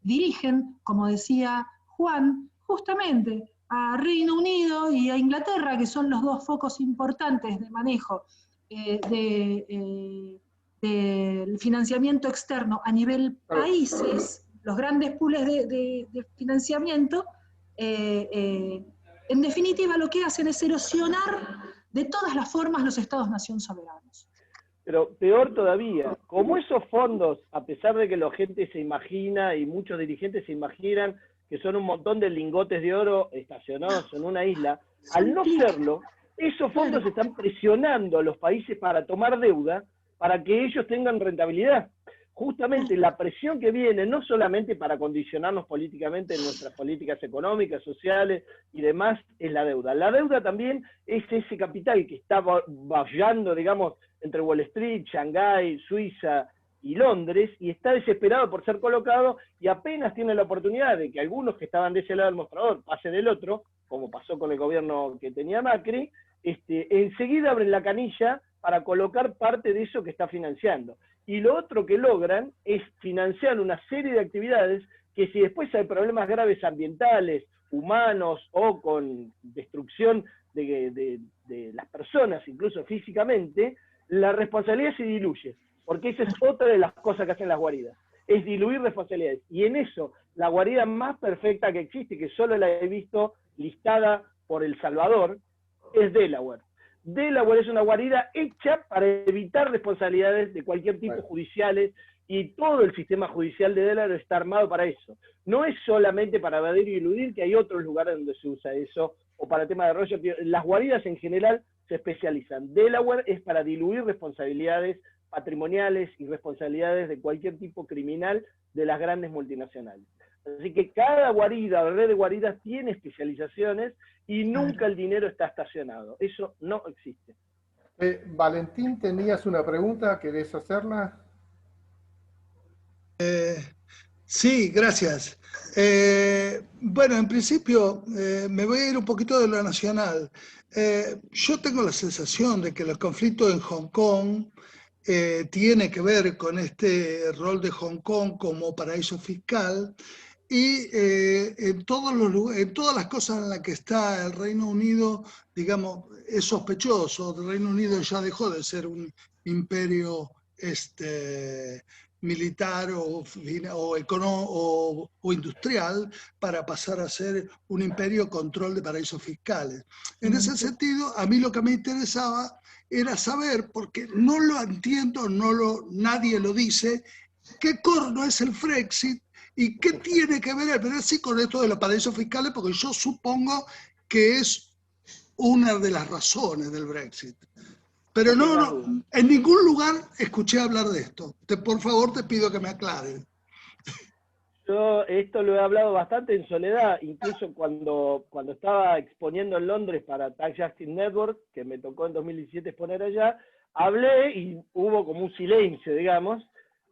dirigen, como decía Juan, justamente a Reino Unido y a Inglaterra, que son los dos focos importantes de manejo del financiamiento externo a nivel países, los grandes pools de financiamiento. En definitiva, lo que hacen es erosionar de todas las formas los estados-nación soberanos. Pero peor todavía, como esos fondos, a pesar de que la gente se imagina y muchos dirigentes se imaginan que son un montón de lingotes de oro estacionados en una isla, al no serlo, esos fondos están presionando a los países para tomar deuda para que ellos tengan rentabilidad. Justamente la presión que viene, no solamente para condicionarnos políticamente en nuestras políticas económicas, sociales y demás, es la deuda. La deuda también es ese capital que está vallando, digamos, entre Wall Street, Shanghái, Suiza y Londres, y está desesperado por ser colocado, y apenas tiene la oportunidad de que algunos que estaban de ese lado del mostrador pasen del otro, como pasó con el gobierno que tenía Macri, enseguida abren la canilla para colocar parte de eso que está financiando. Y lo otro que logran es financiar una serie de actividades que, si después hay problemas graves ambientales, humanos o con destrucción de las personas, incluso físicamente, la responsabilidad se diluye. Porque esa es otra de las cosas que hacen las guaridas, es diluir responsabilidades. Y en eso, la guarida más perfecta que existe, que solo la he visto listada por El Salvador, es Delaware. Delaware es una guarida hecha para evitar responsabilidades de cualquier tipo judiciales, y todo el sistema judicial de Delaware está armado para eso. No es solamente para evadir y eludir, que hay otros lugares donde se usa eso, o para temas de rollo. Las guaridas en general se especializan. Delaware es para diluir responsabilidades patrimoniales y responsabilidades de cualquier tipo criminal de las grandes multinacionales. Así que cada guarida o red de guaridas tiene especializaciones y nunca el dinero está estacionado. Eso no existe. Valentín, tenías una pregunta, ¿querés hacerla? Sí, gracias. Bueno, en principio me voy a ir un poquito de lo nacional. Yo tengo la sensación de que el conflicto en Hong Kong tiene que ver con este rol de Hong Kong como paraíso fiscal, y en todas las cosas en las que está el Reino Unido, digamos, es sospechoso. El Reino Unido ya dejó de ser un imperio militar o industrial para pasar a ser un imperio control de paraísos fiscales. En ese sentido, a mí lo que me interesaba era saber, porque no lo entiendo, nadie lo dice, qué corno es el Brexit y qué tiene que ver el Brexit con esto de los paraísos fiscales, porque yo supongo que es una de las razones del Brexit. Pero no, en ningún lugar escuché hablar de esto. Por favor, te pido que me aclaren. Yo esto lo he hablado bastante en soledad, incluso cuando estaba exponiendo en Londres para Tax Justice Network, que me tocó en 2017 exponer allá, hablé y hubo como un silencio, digamos,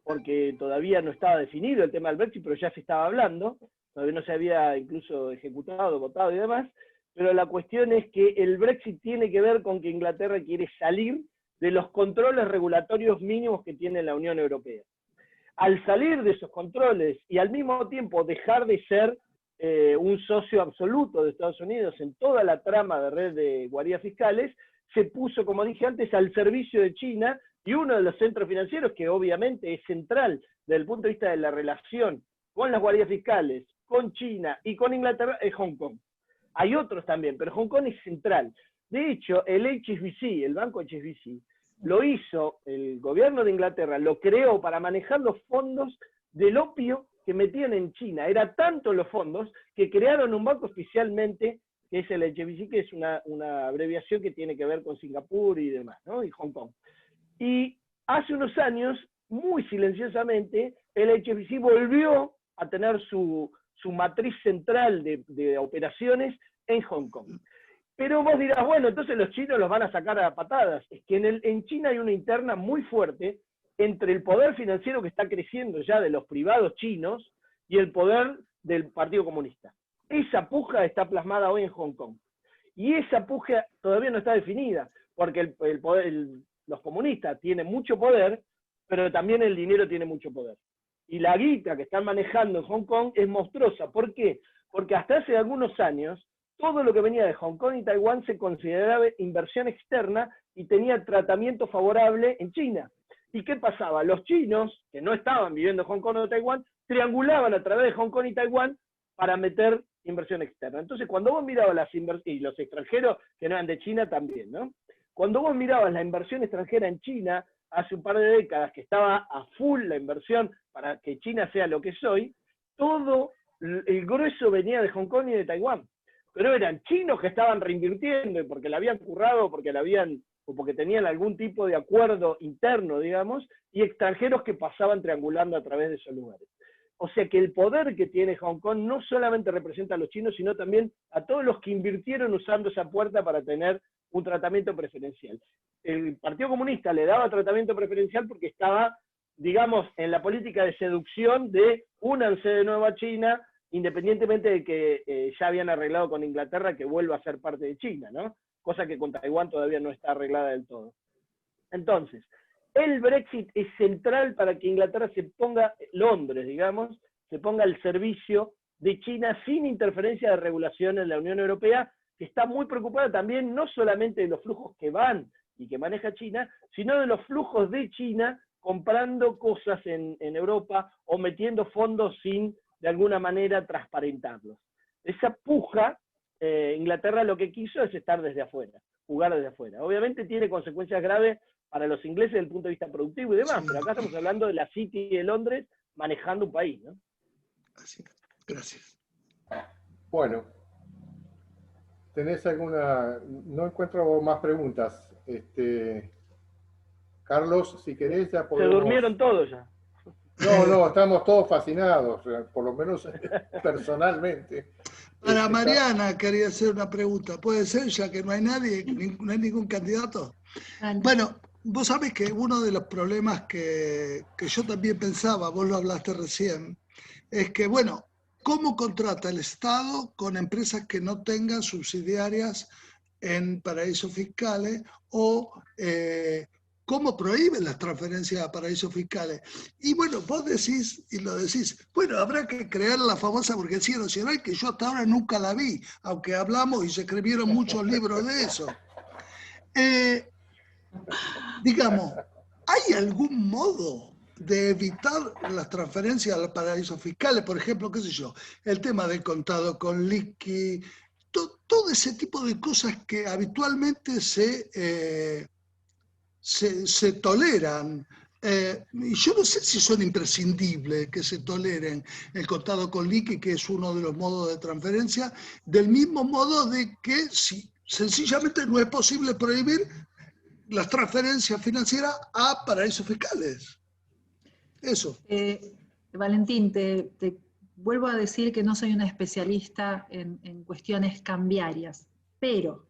porque todavía no estaba definido el tema del Brexit, pero ya se estaba hablando, todavía no se había incluso ejecutado, votado y demás, pero la cuestión es que el Brexit tiene que ver con que Inglaterra quiere salir de los controles regulatorios mínimos que tiene la Unión Europea. Al salir de esos controles y al mismo tiempo dejar de ser un socio absoluto de Estados Unidos en toda la trama de red de guaridas fiscales, se puso, como dije antes, al servicio de China, y uno de los centros financieros que obviamente es central desde el punto de vista de la relación con las guaridas fiscales, con China y con Inglaterra, es Hong Kong. Hay otros también, pero Hong Kong es central. De hecho, el HSBC, el banco HSBC, lo hizo el gobierno de Inglaterra, lo creó para manejar los fondos del opio que metían en China. Era tanto los fondos que crearon un banco especialmente, que es el HSBC, que es una abreviación que tiene que ver con Singapur y demás, ¿no? Y Hong Kong. Y hace unos años, muy silenciosamente, el HSBC volvió a tener su matriz central de operaciones en Hong Kong. Pero vos dirás, bueno, entonces los chinos los van a sacar a patadas. Es que en China hay una interna muy fuerte entre el poder financiero que está creciendo ya de los privados chinos y el poder del Partido Comunista. Esa puja está plasmada hoy en Hong Kong. Y esa puja todavía no está definida, porque los comunistas tienen mucho poder, pero también el dinero tiene mucho poder. Y la guita que están manejando en Hong Kong es monstruosa. ¿Por qué? Porque hasta hace algunos años, todo lo que venía de Hong Kong y Taiwán se consideraba inversión externa y tenía tratamiento favorable en China. ¿Y qué pasaba? Los chinos, que no estaban viviendo en Hong Kong o Taiwán, triangulaban a través de Hong Kong y Taiwán para meter inversión externa. Entonces, cuando vos mirabas las inversiones, y los extranjeros que no eran de China también, ¿no? Cuando vos mirabas la inversión extranjera en China, hace un par de décadas que estaba a full la inversión para que China sea lo que es hoy, todo el grueso venía de Hong Kong y de Taiwán. Pero eran chinos que estaban reinvirtiendo porque la habían currado, porque la habían, o porque tenían algún tipo de acuerdo interno, digamos, y extranjeros que pasaban triangulando a través de esos lugares. O sea que el poder que tiene Hong Kong no solamente representa a los chinos, sino también a todos los que invirtieron usando esa puerta para tener un tratamiento preferencial. El Partido Comunista le daba tratamiento preferencial porque estaba, digamos, en la política de seducción de únanse de nuevo a China, independientemente de que ya habían arreglado con Inglaterra que vuelva a ser parte de China, ¿no? Cosa que con Taiwán todavía no está arreglada del todo. Entonces, el Brexit es central para que Inglaterra se ponga, Londres, digamos, se ponga al servicio de China sin interferencia de regulación en la Unión Europea, que está muy preocupada también no solamente de los flujos que van y que maneja China, sino de los flujos de China comprando cosas en Europa o metiendo fondos sin, de alguna manera, transparentarlos. Esa puja, Inglaterra lo que quiso es estar desde afuera, jugar desde afuera. Obviamente tiene consecuencias graves para los ingleses desde el punto de vista productivo y demás, pero acá estamos hablando de la City de Londres manejando un país, ¿no? Así. Gracias. Bueno, ¿tenés alguna? No encuentro más preguntas. Carlos, si querés ya podemos... Se durmieron todos ya. No, estamos todos fascinados, por lo menos personalmente. Para Mariana quería hacer una pregunta. ¿Puede ser, ya que no hay nadie, no hay ningún candidato? Bueno, vos sabés que uno de los problemas que yo también pensaba, vos lo hablaste recién, es que, bueno, ¿cómo contrata el Estado con empresas que no tengan subsidiarias en paraísos fiscales o cómo prohíben las transferencias a paraísos fiscales? Y bueno, vos decís, y lo decís, bueno, habrá que crear la famosa burguesía nacional, que yo hasta ahora nunca la vi, aunque hablamos y se escribieron muchos libros de eso. Digamos, ¿hay algún modo de evitar las transferencias a los paraísos fiscales? Por ejemplo, qué sé yo, el tema del contado con liqui, todo ese tipo de cosas que habitualmente se toleran. Y yo no sé si son imprescindibles que se toleren el contado con liqui, que es uno de los modos de transferencia, del mismo modo de que si sencillamente no es posible prohibir las transferencias financieras a paraísos fiscales. Eso. Valentín, te vuelvo a decir que no soy una especialista en cuestiones cambiarias, pero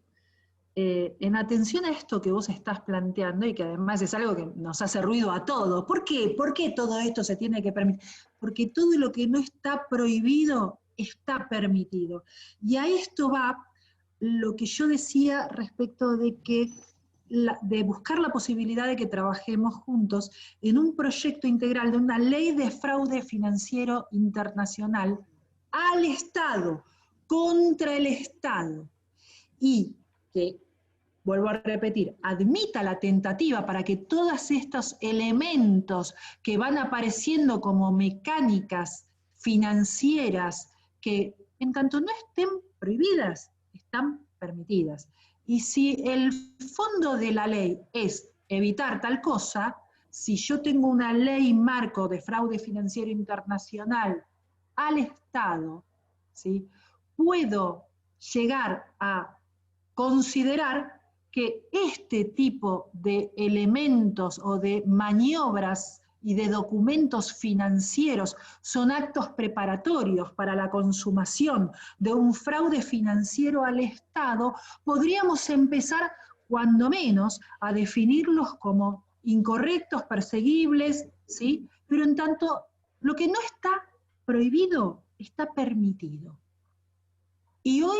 en atención a esto que vos estás planteando, y que además es algo que nos hace ruido a todos, ¿por qué? ¿Por qué todo esto se tiene que permitir? Porque todo lo que no está prohibido está permitido. Y a esto va lo que yo decía respecto de que de buscar la posibilidad de que trabajemos juntos en un proyecto integral de una ley de fraude financiero internacional al Estado, contra el Estado, y que, vuelvo a repetir, admita la tentativa para que todos estos elementos que van apareciendo como mecánicas financieras, que en tanto no estén prohibidas, están permitidas. Y si el fondo de la ley es evitar tal cosa, si yo tengo una ley marco de fraude financiero internacional al Estado, ¿sí?, puedo llegar a considerar que este tipo de elementos o de maniobras y de documentos financieros son actos preparatorios para la consumación de un fraude financiero al Estado, podríamos empezar, cuando menos, a definirlos como incorrectos, perseguibles, ¿sí? Pero en tanto, lo que no está prohibido está permitido. Y hoy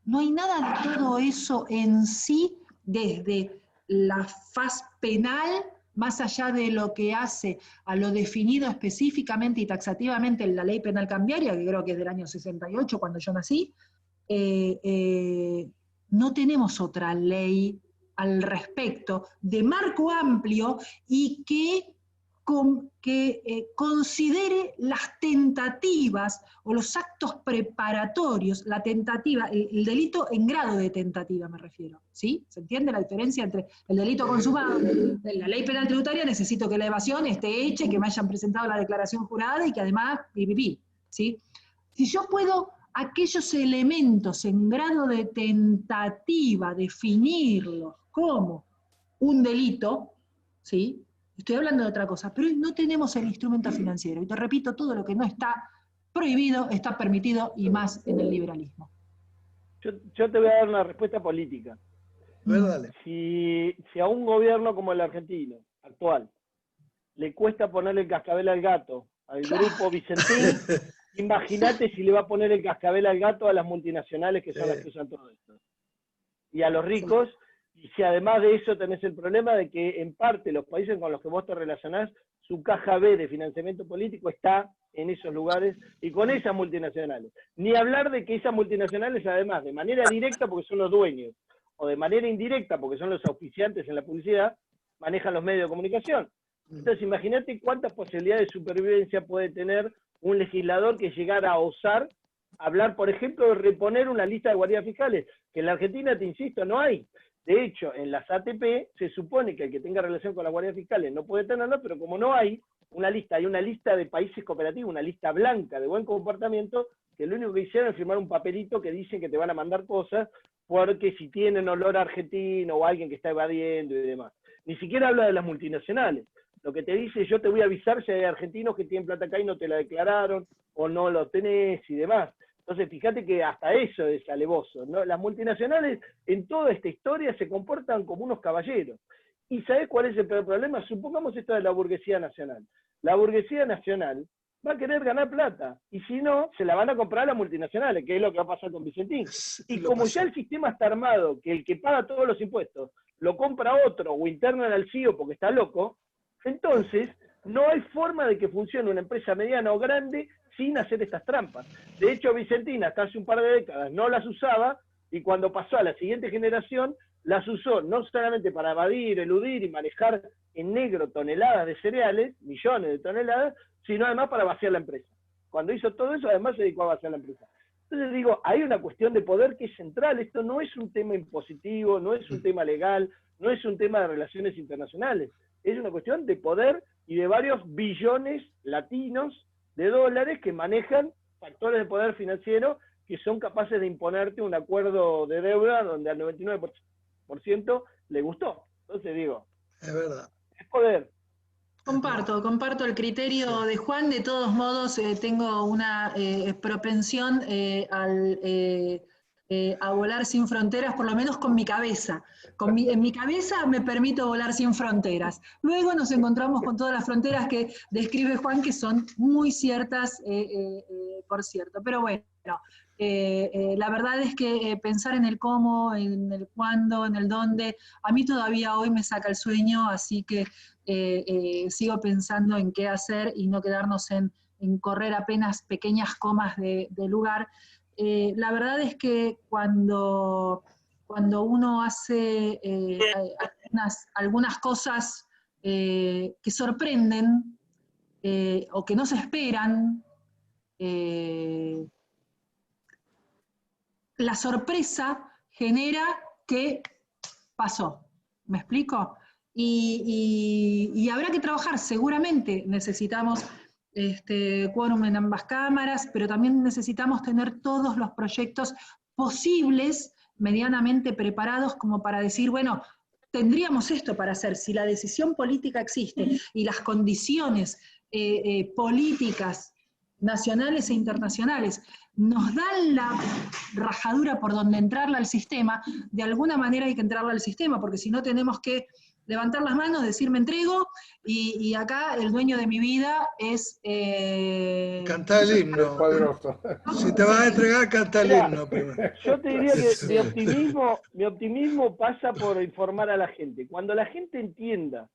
no hay nada de todo eso en sí desde la faz penal, más allá de lo que hace a lo definido específicamente y taxativamente en la ley penal cambiaria, que creo que es del año 68, cuando yo nací, no tenemos otra ley al respecto de marco amplio y que considere las tentativas o los actos preparatorios, la tentativa, el delito en grado de tentativa me refiero, ¿sí? ¿Se entiende la diferencia entre el delito consumado? En la ley penal tributaria necesito que la evasión esté hecha y que me hayan presentado la declaración jurada y que además, ¿sí? Si yo puedo aquellos elementos en grado de tentativa definirlos como un delito, ¿sí? Estoy hablando de otra cosa, pero hoy no tenemos el instrumento financiero. Y te repito, todo lo que no está prohibido está permitido, y más en el liberalismo. Yo te voy a dar una respuesta política. Dale. Si a un gobierno como el argentino, actual, le cuesta ponerle el cascabel al gato al grupo Vicentín, imagínate si le va a poner el cascabel al gato a las multinacionales que son las que usan todo esto. Y a los ricos. Y si además de eso tenés el problema de que en parte los países con los que vos te relacionás, su caja B de financiamiento político está en esos lugares y con esas multinacionales. Ni hablar de que esas multinacionales además, de manera directa porque son los dueños, o de manera indirecta porque son los auspiciantes en la publicidad, manejan los medios de comunicación. Entonces imagínate cuántas posibilidades de supervivencia puede tener un legislador que llegara a osar hablar, por ejemplo, de reponer una lista de guardias fiscales, que en la Argentina, te insisto, no hay. De hecho, en las ATP se supone que el que tenga relación con las guardias fiscales no puede tenerla, pero como no hay una lista, hay una lista de países cooperativos, una lista blanca de buen comportamiento, que lo único que hicieron es firmar un papelito que dicen que te van a mandar cosas porque si tienen olor argentino o alguien que está evadiendo y demás. Ni siquiera habla de las multinacionales. Lo que te dice, yo te voy a avisar si hay argentinos que tienen plata acá y no te la declararon, o no lo tenés y demás. Entonces, fíjate que hasta eso es alevoso, ¿no? Las multinacionales en toda esta historia se comportan como unos caballeros. ¿Y sabés cuál es el peor problema? Supongamos esto de la burguesía nacional. La burguesía nacional va a querer ganar plata, y si no, se la van a comprar a las multinacionales, que es lo que va a pasar con Vicentín. Y como ya el sistema está armado, que el que paga todos los impuestos lo compra otro, o internan al CEO porque está loco, entonces no hay forma de que funcione una empresa mediana o grande sin hacer estas trampas. De hecho, Vicentín hasta hace un par de décadas no las usaba, y cuando pasó a la siguiente generación, las usó no solamente para evadir, eludir y manejar en negro toneladas de cereales, millones de toneladas, sino además para vaciar la empresa. Cuando hizo todo eso, además se dedicó a vaciar la empresa. Entonces digo, hay una cuestión de poder que es central. Esto no es un tema impositivo, no es un tema legal, no es un tema de relaciones internacionales. Es una cuestión de poder y de varios billones latinos de dólares que manejan factores de poder financiero que son capaces de imponerte un acuerdo de deuda donde al 99% le gustó. Entonces digo, es verdad. Es poder. Comparto el criterio de Juan. De todos modos, tengo una propensión a volar sin fronteras, por lo menos con mi cabeza. En mi cabeza me permito volar sin fronteras. Luego nos encontramos con todas las fronteras que describe Juan, que son muy ciertas, por cierto. Pero bueno, la verdad es que pensar en el cómo, en el cuándo, en el dónde, a mí todavía hoy me saca el sueño, así que sigo pensando en qué hacer y no quedarnos en correr apenas pequeñas comas de lugar. La verdad es que cuando uno hace algunas cosas que sorprenden o que no se esperan, la sorpresa genera que pasó. ¿Me explico? Y habrá que trabajar, seguramente necesitamos quórum en ambas cámaras, pero también necesitamos tener todos los proyectos posibles, medianamente preparados, como para decir, bueno, tendríamos esto para hacer. Si la decisión política existe y las condiciones políticas nacionales e internacionales nos dan la rajadura por donde entrarle al sistema, de alguna manera hay que entrarle al sistema, porque si no tenemos que levantar las manos, decir me entrego, y acá el dueño de mi vida es... Cantar el himno. Poderoso. Si te vas a entregar, canta el Mirá, himno primero. Yo te diría que mi optimismo pasa por informar a la gente. Cuando la gente entienda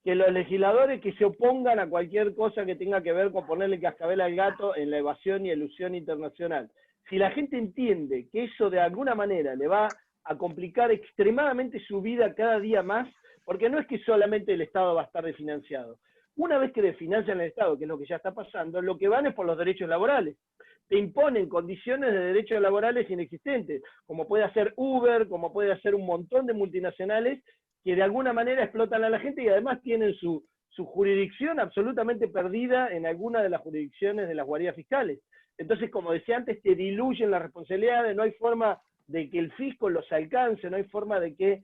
que los legisladores que se opongan a cualquier cosa que tenga que ver con ponerle cascabel al gato en la evasión y elusión internacional, si la gente entiende que eso de alguna manera le va a complicar extremadamente su vida cada día más, porque no es que solamente el Estado va a estar desfinanciado. Una vez que desfinancian el Estado, que es lo que ya está pasando, lo que van es por los derechos laborales. Te imponen condiciones de derechos laborales inexistentes, como puede hacer Uber, como puede hacer un montón de multinacionales que de alguna manera explotan a la gente y además tienen su jurisdicción absolutamente perdida en alguna de las jurisdicciones de las guardias fiscales. Entonces, como decía antes, te diluyen las responsabilidades, no hay forma de que el fisco los alcance, no hay forma de que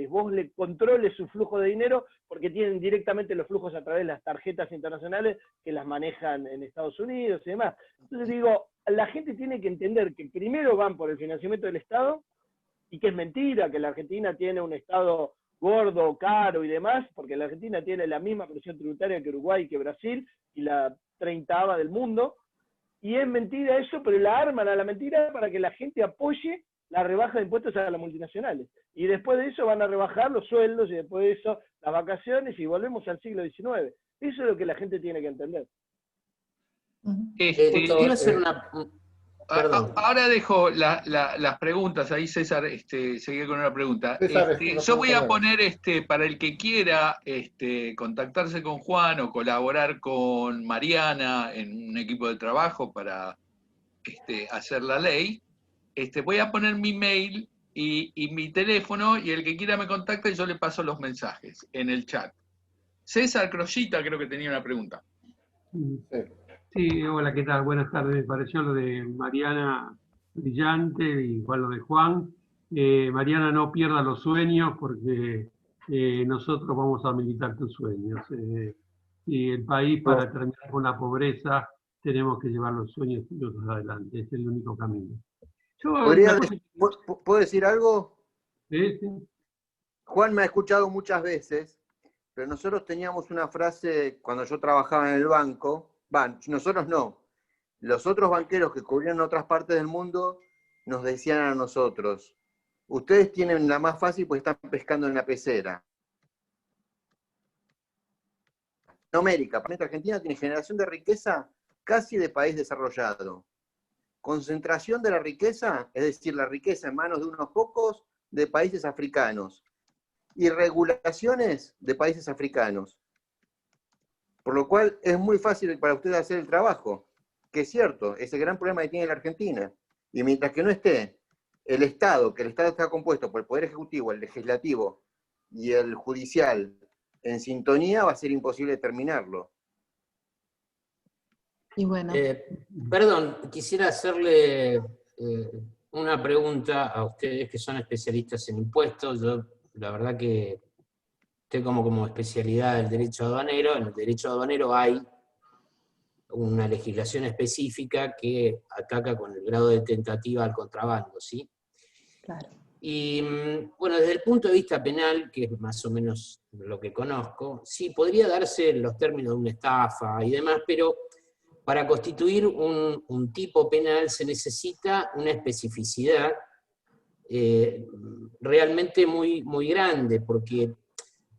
vos le controles su flujo de dinero, porque tienen directamente los flujos a través de las tarjetas internacionales que las manejan en Estados Unidos y demás. Entonces digo, la gente tiene que entender que primero van por el financiamiento del Estado, y que es mentira que la Argentina tiene un Estado gordo, caro y demás, porque la Argentina tiene la misma presión tributaria que Uruguay y que Brasil, y la 30ª del mundo, y es mentira eso, pero la arman a la mentira para que la gente apoye la rebaja de impuestos a las multinacionales. Y después de eso van a rebajar los sueldos, y después de eso las vacaciones, y volvemos al siglo XIX. Eso es lo que la gente tiene que entender. Quiero hacer una... Perdón. Ahora dejo las preguntas, ahí César seguía con una pregunta. Yo voy a poner, para el que quiera contactarse con Juan o colaborar con Mariana en un equipo de trabajo para hacer la ley, voy a poner mi mail y mi teléfono, y el que quiera me contacta y yo le paso los mensajes en el chat. César Crosita creo que tenía una pregunta. Sí, hola, ¿qué tal? Buenas tardes. Me pareció lo de Mariana brillante, y igual lo de Juan. Mariana, no pierda los sueños, porque nosotros vamos a militar tus sueños. Y el país, para terminar con la pobreza, tenemos que llevar los sueños adelante. Es el único camino. ¿Puedo decir algo? Sí. Juan me ha escuchado muchas veces, pero nosotros teníamos una frase cuando yo trabajaba en el banco. Nosotros no. Los otros banqueros que cubrían otras partes del mundo nos decían a nosotros: ustedes tienen la más fácil porque están pescando en la pecera. América, Argentina tiene generación de riqueza casi de país desarrollado. Concentración de la riqueza, es decir, la riqueza en manos de unos pocos, de países africanos. Y regulaciones de países africanos. Por lo cual es muy fácil para ustedes hacer el trabajo, que es cierto, es el gran problema que tiene la Argentina. Y mientras que no esté el Estado, que el Estado está compuesto por el Poder Ejecutivo, el Legislativo y el Judicial en sintonía, va a ser imposible terminarlo. Y bueno. Perdón, quisiera hacerle una pregunta a ustedes que son especialistas en impuestos. Yo, la verdad que tengo como especialidad el derecho aduanero. En el derecho aduanero hay una legislación específica que ataca con el grado de tentativa al contrabando, ¿sí? Claro. Y bueno, desde el punto de vista penal, que es más o menos lo que conozco, sí, podría darse en los términos de una estafa y demás, pero para constituir un tipo penal se necesita una especificidad realmente muy, muy grande, porque,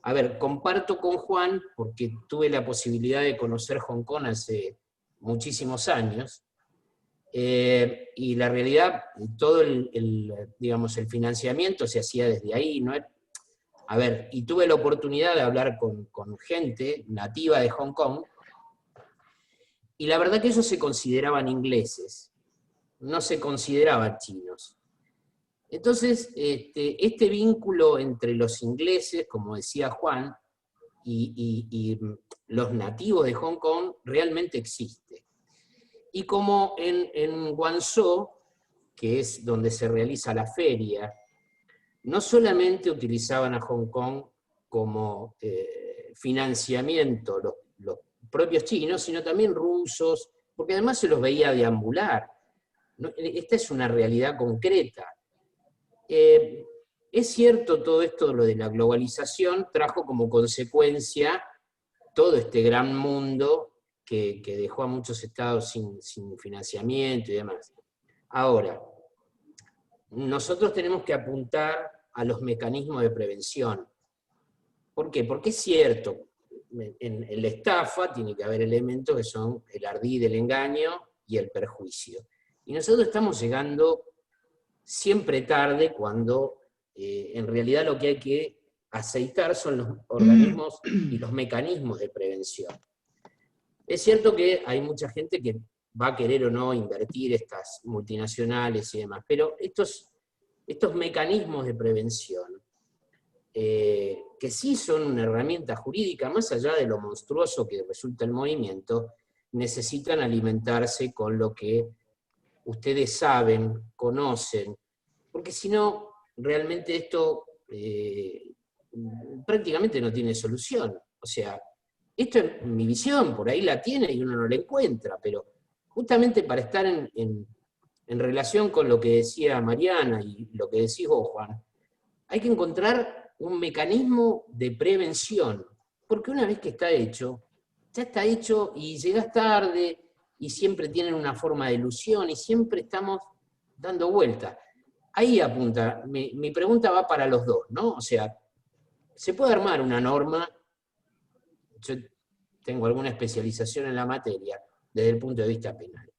a ver, comparto con Juan, porque tuve la posibilidad de conocer Hong Kong hace muchísimos años, y la realidad, todo digamos, el financiamiento se hacía desde ahí, ¿no? A ver, y tuve la oportunidad de hablar con gente nativa de Hong Kong, y la verdad que ellos se consideraban ingleses, no se consideraban chinos. Entonces, este vínculo entre los ingleses, como decía Juan, y los nativos de Hong Kong realmente existe. Y como en Guangzhou, que es donde se realiza la feria, no solamente utilizaban a Hong Kong como financiamiento los propios chinos, sino también rusos, porque además se los veía deambular. Esta es una realidad concreta. es cierto todo esto, lo de la globalización trajo como consecuencia todo este gran mundo que dejó a muchos estados sin financiamiento y demás. Ahora, nosotros tenemos que apuntar a los mecanismos de prevención. ¿Por qué? Porque es cierto, en la estafa tiene que haber elementos que son el ardid, el engaño y el perjuicio. Y nosotros estamos llegando siempre tarde cuando en realidad lo que hay que aceitar son los organismos y los mecanismos de prevención. Es cierto que hay mucha gente que va a querer o no invertir estas multinacionales y demás, pero estos mecanismos de prevención, que sí son una herramienta jurídica, más allá de lo monstruoso que resulta el movimiento, necesitan alimentarse con lo que ustedes saben, conocen, porque si no, realmente esto prácticamente no tiene solución. O sea, esto es mi visión, por ahí la tiene y uno no la encuentra, pero justamente para estar en relación con lo que decía Mariana y lo que decís vos, Juan, hay que encontrar un mecanismo de prevención, porque una vez que está hecho, ya está hecho y llegás tarde y siempre tienen una forma de ilusión y siempre estamos dando vuelta. Ahí apunta, mi pregunta va para los dos, ¿no? O sea, se puede armar una norma, yo tengo alguna especialización en la materia desde el punto de vista penal,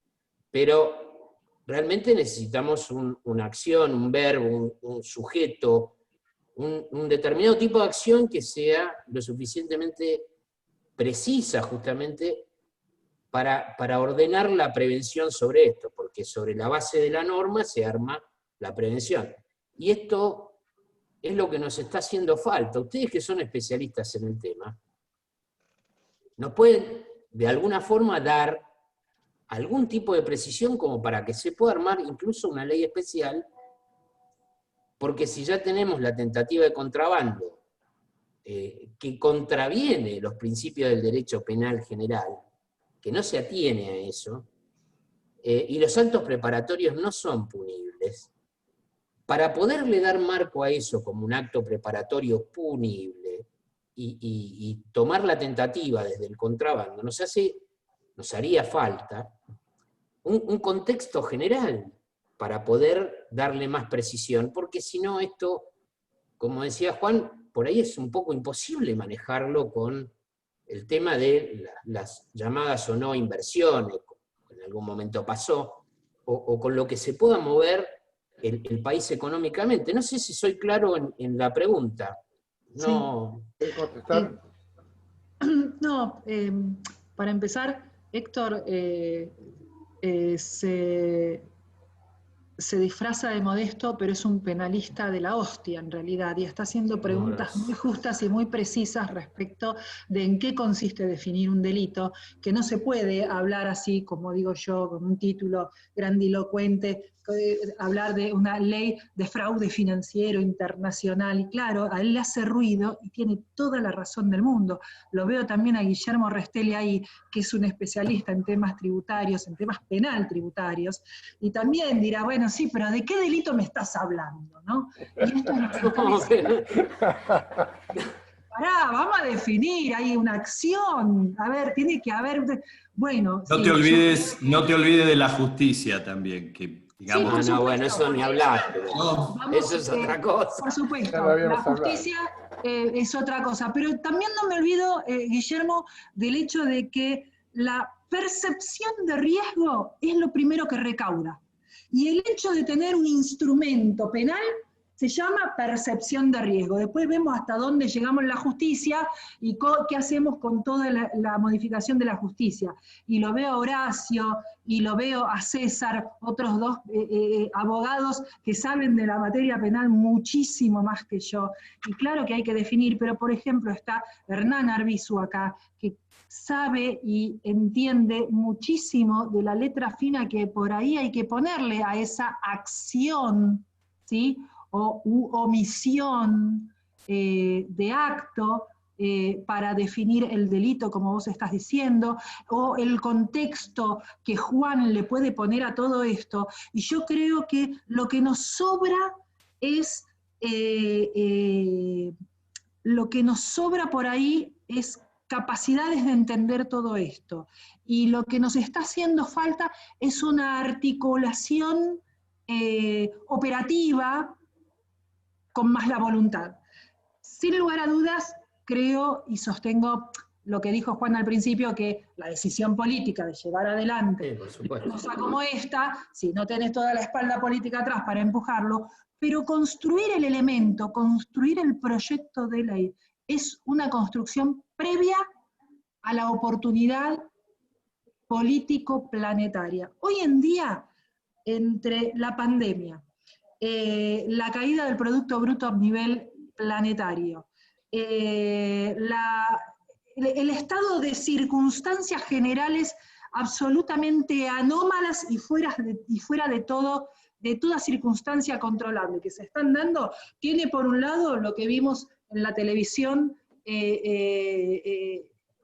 pero realmente necesitamos una acción, un verbo, un sujeto, un determinado tipo de acción que sea lo suficientemente precisa justamente para ordenar la prevención sobre esto, porque sobre la base de la norma se arma la prevención. Y esto es lo que nos está haciendo falta. Ustedes que son especialistas en el tema, ¿nos pueden de alguna forma dar algún tipo de precisión como para que se pueda armar incluso una ley especial? Porque si ya tenemos la tentativa de contrabando, que contraviene los principios del derecho penal general, que no se atiene a eso, y los actos preparatorios no son punibles, para poderle dar marco a eso como un acto preparatorio punible y tomar la tentativa desde el contrabando, nos haría falta un contexto general para poder darle más precisión, porque si no esto, como decía Juan, por ahí es un poco imposible manejarlo con el tema de las llamadas o no inversiones, que en algún momento pasó, o con lo que se pueda mover el país económicamente. No sé si soy claro en la pregunta. No. Sí. ¿Puedes contestar? No, para empezar, Héctor se disfraza de modesto, pero es un penalista de la hostia en realidad, y está haciendo preguntas muy justas y muy precisas respecto de en qué consiste definir un delito, que no se puede hablar así, como digo yo, con un título grandilocuente, hablar de una ley de fraude financiero internacional, y claro, a él le hace ruido y tiene toda la razón del mundo. Lo veo también a Guillermo Restelli ahí, que es un especialista en temas tributarios, en temas penal tributarios, y también dirá, bueno, sí, pero ¿de qué delito me estás hablando? ¿No? Y esto es lo que está diciendo. Pará, vamos a definir, hay una acción, a ver, tiene que haber, bueno... No, sí, no te olvides de la justicia también, que digamos... Sí, no, bueno, eso ni hablar, pero eso es otra cosa. Por supuesto, la justicia es otra cosa, pero también no me olvido, Guillermo, del hecho de que la percepción de riesgo es lo primero que recauda. Y el hecho de tener un instrumento penal se llama percepción de riesgo. Después vemos hasta dónde llegamos en la justicia y qué hacemos con toda la modificación de la justicia. Y lo veo a Horacio, y lo veo a César, otros dos abogados que saben de la materia penal muchísimo más que yo. Y claro que hay que definir, pero por ejemplo está Hernán Arbizu acá, que sabe y entiende muchísimo de la letra fina que por ahí hay que ponerle a esa acción, ¿sí? O omisión de acto para definir el delito, como vos estás diciendo, o el contexto que Juan le puede poner a todo esto. Y yo creo que lo que nos sobra es lo que nos sobra por ahí es capacidades de entender todo esto. Y lo que nos está haciendo falta es una articulación operativa con más la voluntad. Sin lugar a dudas, creo y sostengo lo que dijo Juan al principio, que la decisión política de llevar adelante una cosa como esta, si no tenés toda la espalda política atrás para empujarlo, pero construir el elemento, construir el proyecto de ley, es una construcción previa a la oportunidad político-planetaria. Hoy en día, entre la pandemia, la caída del Producto Bruto a nivel planetario, el estado de circunstancias generales absolutamente anómalas y fuera de toda circunstancia controlable que se están dando, tiene por un lado lo que vimos en la televisión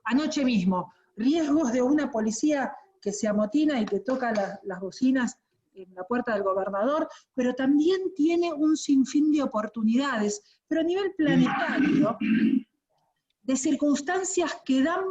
anoche mismo, riesgos de una policía que se amotina y que toca las bocinas en la puerta del gobernador, pero también tiene un sinfín de oportunidades, pero a nivel planetario, de circunstancias que dan,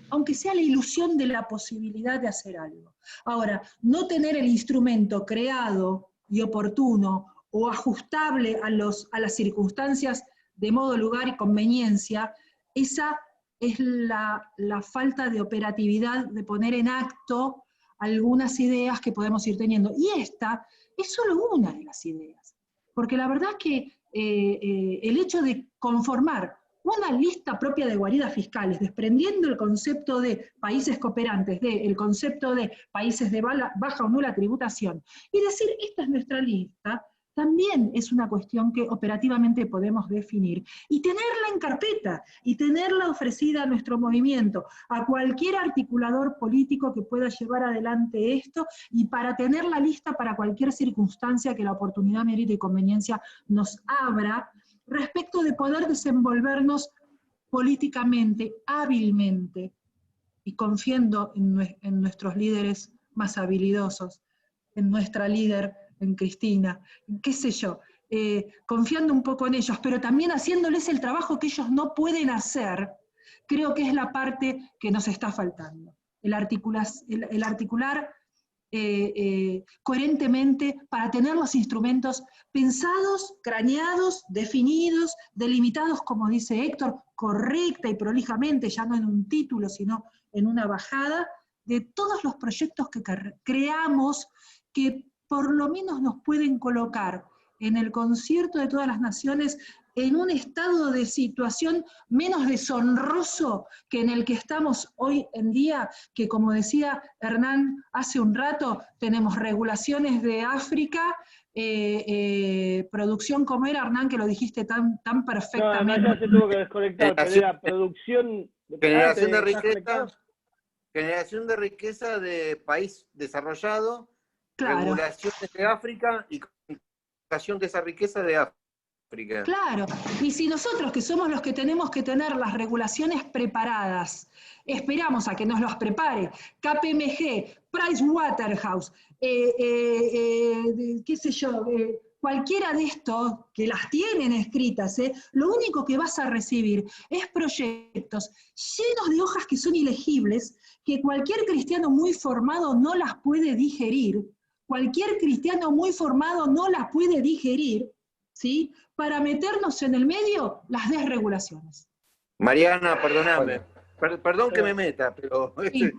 aunque sea la ilusión de la posibilidad de hacer algo. Ahora, no tener el instrumento creado y oportuno o ajustable a las circunstancias de modo, lugar y conveniencia, esa es la falta de operatividad, de poner en acto algunas ideas que podemos ir teniendo. Y esta es solo una de las ideas, porque la verdad es que el hecho de conformar una lista propia de guaridas fiscales, desprendiendo el concepto de países cooperantes, del concepto de países de baja o nula tributación, y decir, esta es nuestra lista, también es una cuestión que operativamente podemos definir, y tenerla en carpeta, y tenerla ofrecida a nuestro movimiento, a cualquier articulador político que pueda llevar adelante esto, y para tener la lista para cualquier circunstancia que la oportunidad, mérito y conveniencia nos abra, respecto de poder desenvolvernos políticamente, hábilmente, y confiando en nuestros líderes más habilidosos, en nuestra líder, en Cristina, qué sé yo, confiando un poco en ellos, pero también haciéndoles el trabajo que ellos no pueden hacer, creo que es la parte que nos está faltando. El articular coherentemente para tener los instrumentos pensados, craneados, definidos, delimitados, como dice Héctor, correcta y prolijamente, ya no en un título, sino en una bajada, de todos los proyectos que creamos que por lo menos nos pueden colocar en el concierto de todas las naciones en un estado de situación menos deshonroso que en el que estamos hoy en día, que como decía Hernán hace un rato, tenemos regulaciones de África, producción, como era Hernán, que lo dijiste tan perfectamente. No, ya se tuvo que desconectar, pero era producción... Generación de riqueza de país desarrollado, claro. Regulaciones de África y comunicación de esa riqueza de África. Claro, y si nosotros, que somos los que tenemos que tener las regulaciones preparadas, esperamos a que nos las prepare KPMG, Pricewaterhouse, qué sé yo, cualquiera de estos que las tienen escritas, lo único que vas a recibir es proyectos llenos de hojas que son ilegibles, que cualquier cristiano muy formado no las puede digerir, cualquier cristiano muy formado no las puede digerir, ¿sí? Para meternos en el medio las desregulaciones. Mariana, perdóname, perdón que me meta, pero sí.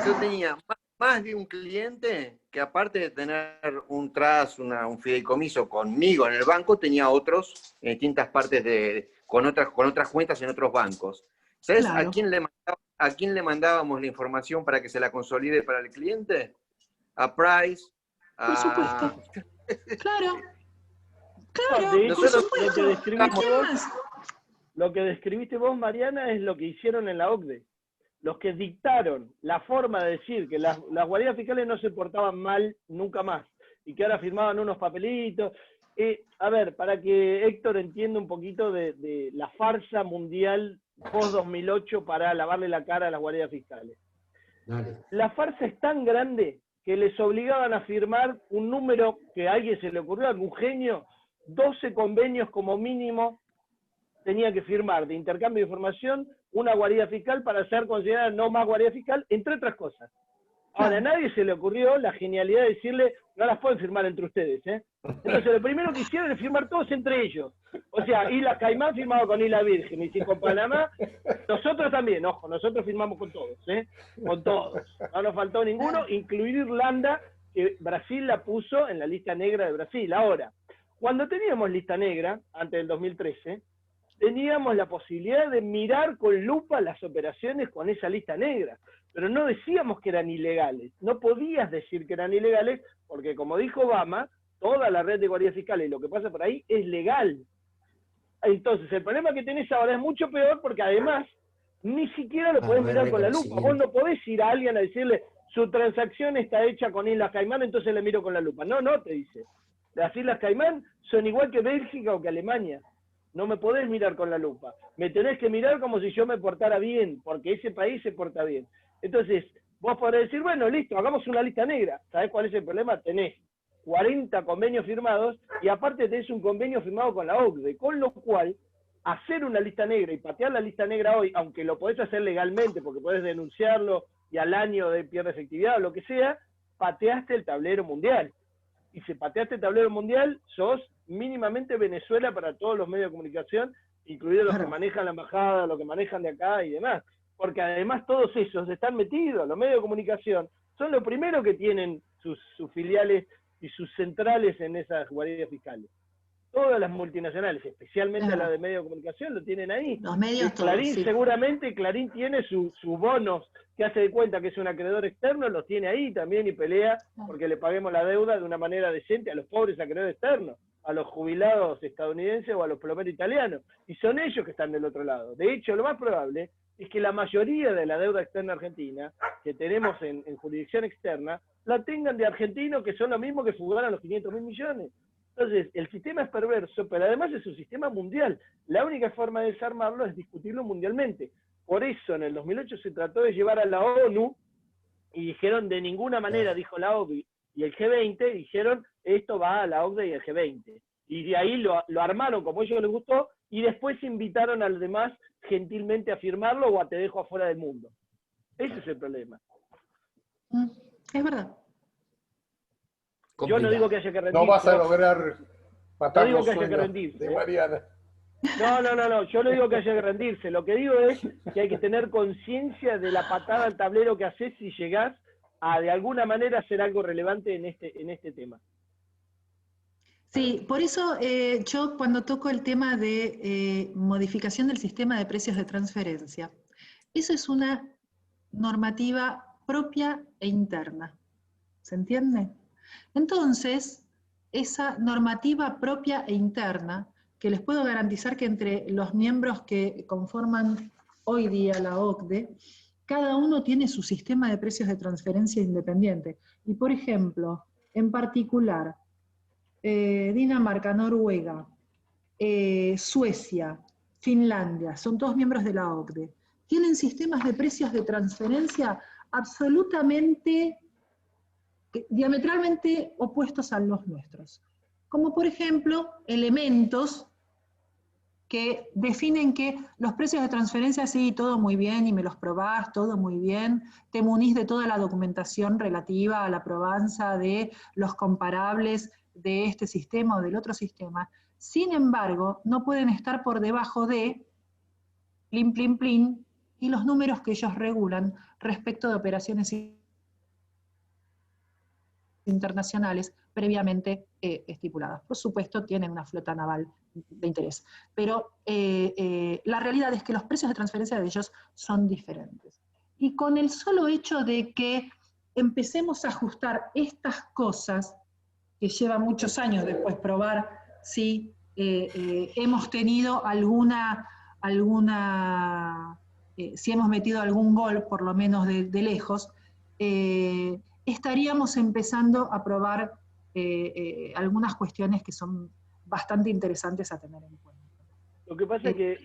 Yo tenía más de un cliente que aparte de tener un trust, un fideicomiso conmigo en el banco, tenía otros en distintas partes con otras cuentas en otros bancos. ¿Sabes claro. a quién le mandábamos la información para que se la consolide para el cliente? A Price. Por supuesto. Claro. Claro, de hecho, por supuesto. Lo que describiste vos, Mariana, es lo que hicieron en la OCDE. Los que dictaron la forma de decir que las guaridas fiscales no se portaban mal nunca más y que ahora firmaban unos papelitos. A ver, para que Héctor entienda un poquito de la farsa mundial post-2008 para lavarle la cara a las guaridas fiscales. Dale. La farsa es tan grande que les obligaban a firmar un número que a alguien se le ocurrió, a algún genio, 12 convenios como mínimo tenía que firmar de intercambio de información una guarida fiscal para ser considerada no más guarida fiscal, entre otras cosas. Ahora, a nadie se le ocurrió la genialidad de decirle, no las pueden firmar entre ustedes, ¿eh? Entonces, lo primero que hicieron es firmar todos entre ellos. O sea, Islas Caimán firmado con Isla Virgen, y si con Panamá, nosotros también, ojo, nosotros firmamos con todos, ¿eh? Con todos. No nos faltó ninguno, incluir Irlanda, que Brasil la puso en la lista negra de Brasil. Ahora, cuando teníamos lista negra, antes del 2013, teníamos la posibilidad de mirar con lupa las operaciones con esa lista negra, pero no decíamos que eran ilegales. No podías decir que eran ilegales, porque como dijo Obama, toda la red de guardias fiscales y lo que pasa por ahí es legal. Entonces, el problema que tenés ahora es mucho peor, porque además ni siquiera lo podés mirar con la lupa. Vos no podés ir a alguien a decirle, su transacción está hecha con Islas Caimán, entonces le miro con la lupa. No, no, te dice. Las Islas Caimán son igual que Bélgica o que Alemania. No me podés mirar con la lupa. Me tenés que mirar como si yo me portara bien, porque ese país se porta bien. Entonces, vos podés decir, bueno, listo, hagamos una lista negra. ¿Sabés cuál es el problema? Tenés 40 convenios firmados y aparte tenés un convenio firmado con la OCDE, con lo cual, hacer una lista negra y patear la lista negra hoy, aunque lo podés hacer legalmente, porque podés denunciarlo y al año pierde efectividad o lo que sea, pateaste el tablero mundial. Y si pateaste el tablero mundial, sos mínimamente Venezuela para todos los medios de comunicación, incluidos los que manejan la embajada, los que manejan de acá y demás. Porque además todos esos están metidos, los medios de comunicación son los primeros que tienen sus filiales y sus centrales en esas guaridas fiscales. Todas las multinacionales, especialmente las de medios de comunicación, lo tienen ahí. Los medios Clarín, todos, sí. Seguramente Clarín tiene sus bonos que hace de cuenta que es un acreedor externo, los tiene ahí también y pelea porque le paguemos la deuda de una manera decente a los pobres acreedores externos, a los jubilados estadounidenses o a los plomeros italianos. Y son ellos que están del otro lado. De hecho, lo más probable es que la mayoría de la deuda externa argentina que tenemos en jurisdicción externa la tengan de argentinos que son lo mismo que fugaron los 500.000 millones. Entonces, el sistema es perverso, pero además es un sistema mundial. La única forma de desarmarlo es discutirlo mundialmente. Por eso, en el 2008 se trató de llevar a la ONU, y dijeron, de ninguna manera, dijo la OCDE y el G20, dijeron, esto va a la OCDE y el G20. Y de ahí lo armaron como a ellos les gustó, y después invitaron a los demás gentilmente a firmarlo o a te dejo afuera del mundo. Ese es el problema. Es verdad. Yo no digo que haya que rendirse. No vas a lograr matar los sueños de Mariana. No, yo no digo que haya que rendirse. Lo que digo es que hay que tener conciencia de la patada al tablero que haces si llegás a de alguna manera hacer algo relevante en este tema. Sí, por eso yo cuando toco el tema de modificación del sistema de precios de transferencia, eso es una normativa propia e interna. ¿Se entiende? Entonces, esa normativa propia e interna, que les puedo garantizar que entre los miembros que conforman hoy día la OCDE, cada uno tiene su sistema de precios de transferencia independiente. Y por ejemplo, en particular, Dinamarca, Noruega, Suecia, Finlandia, son todos miembros de la OCDE, tienen sistemas de precios de transferencia absolutamente, diametralmente opuestos a los nuestros. Como por ejemplo, elementos que definen que los precios de transferencia, sí, todo muy bien, y me los probás, todo muy bien, te munís de toda la documentación relativa a la probanza de los comparables de este sistema o del otro sistema. Sin embargo, no pueden estar por debajo de plin, plin, plin, y los números que ellos regulan respecto de operaciones internacionales previamente estipuladas. Por supuesto, tienen una flota naval de interés, pero la realidad es que los precios de transferencia de ellos son diferentes. Y con el solo hecho de que empecemos a ajustar estas cosas, que lleva muchos años después probar si hemos tenido si hemos metido algún gol, por lo menos de lejos, estaríamos empezando a probar algunas cuestiones que son bastante interesantes a tener en cuenta. Lo que pasa es que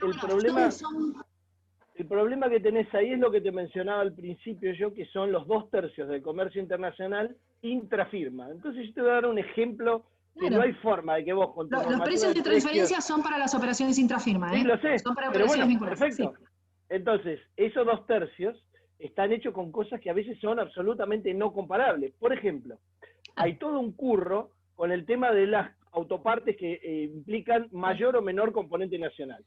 el problema que tenés ahí es lo que te mencionaba al principio yo, que son los 2/3 del comercio internacional intrafirma. Entonces yo te voy a dar un ejemplo que no hay forma de que vos con tu Los precios de transferencia son para las operaciones intrafirma, ¿eh? Sí, lo sé, son para pero operaciones bueno, vinculadas. perfecto. Sí. Entonces, esos 2/3 están hechos con cosas que a veces son absolutamente no comparables. Por ejemplo, hay todo un curro con el tema de las autopartes que implican mayor o menor componente nacional.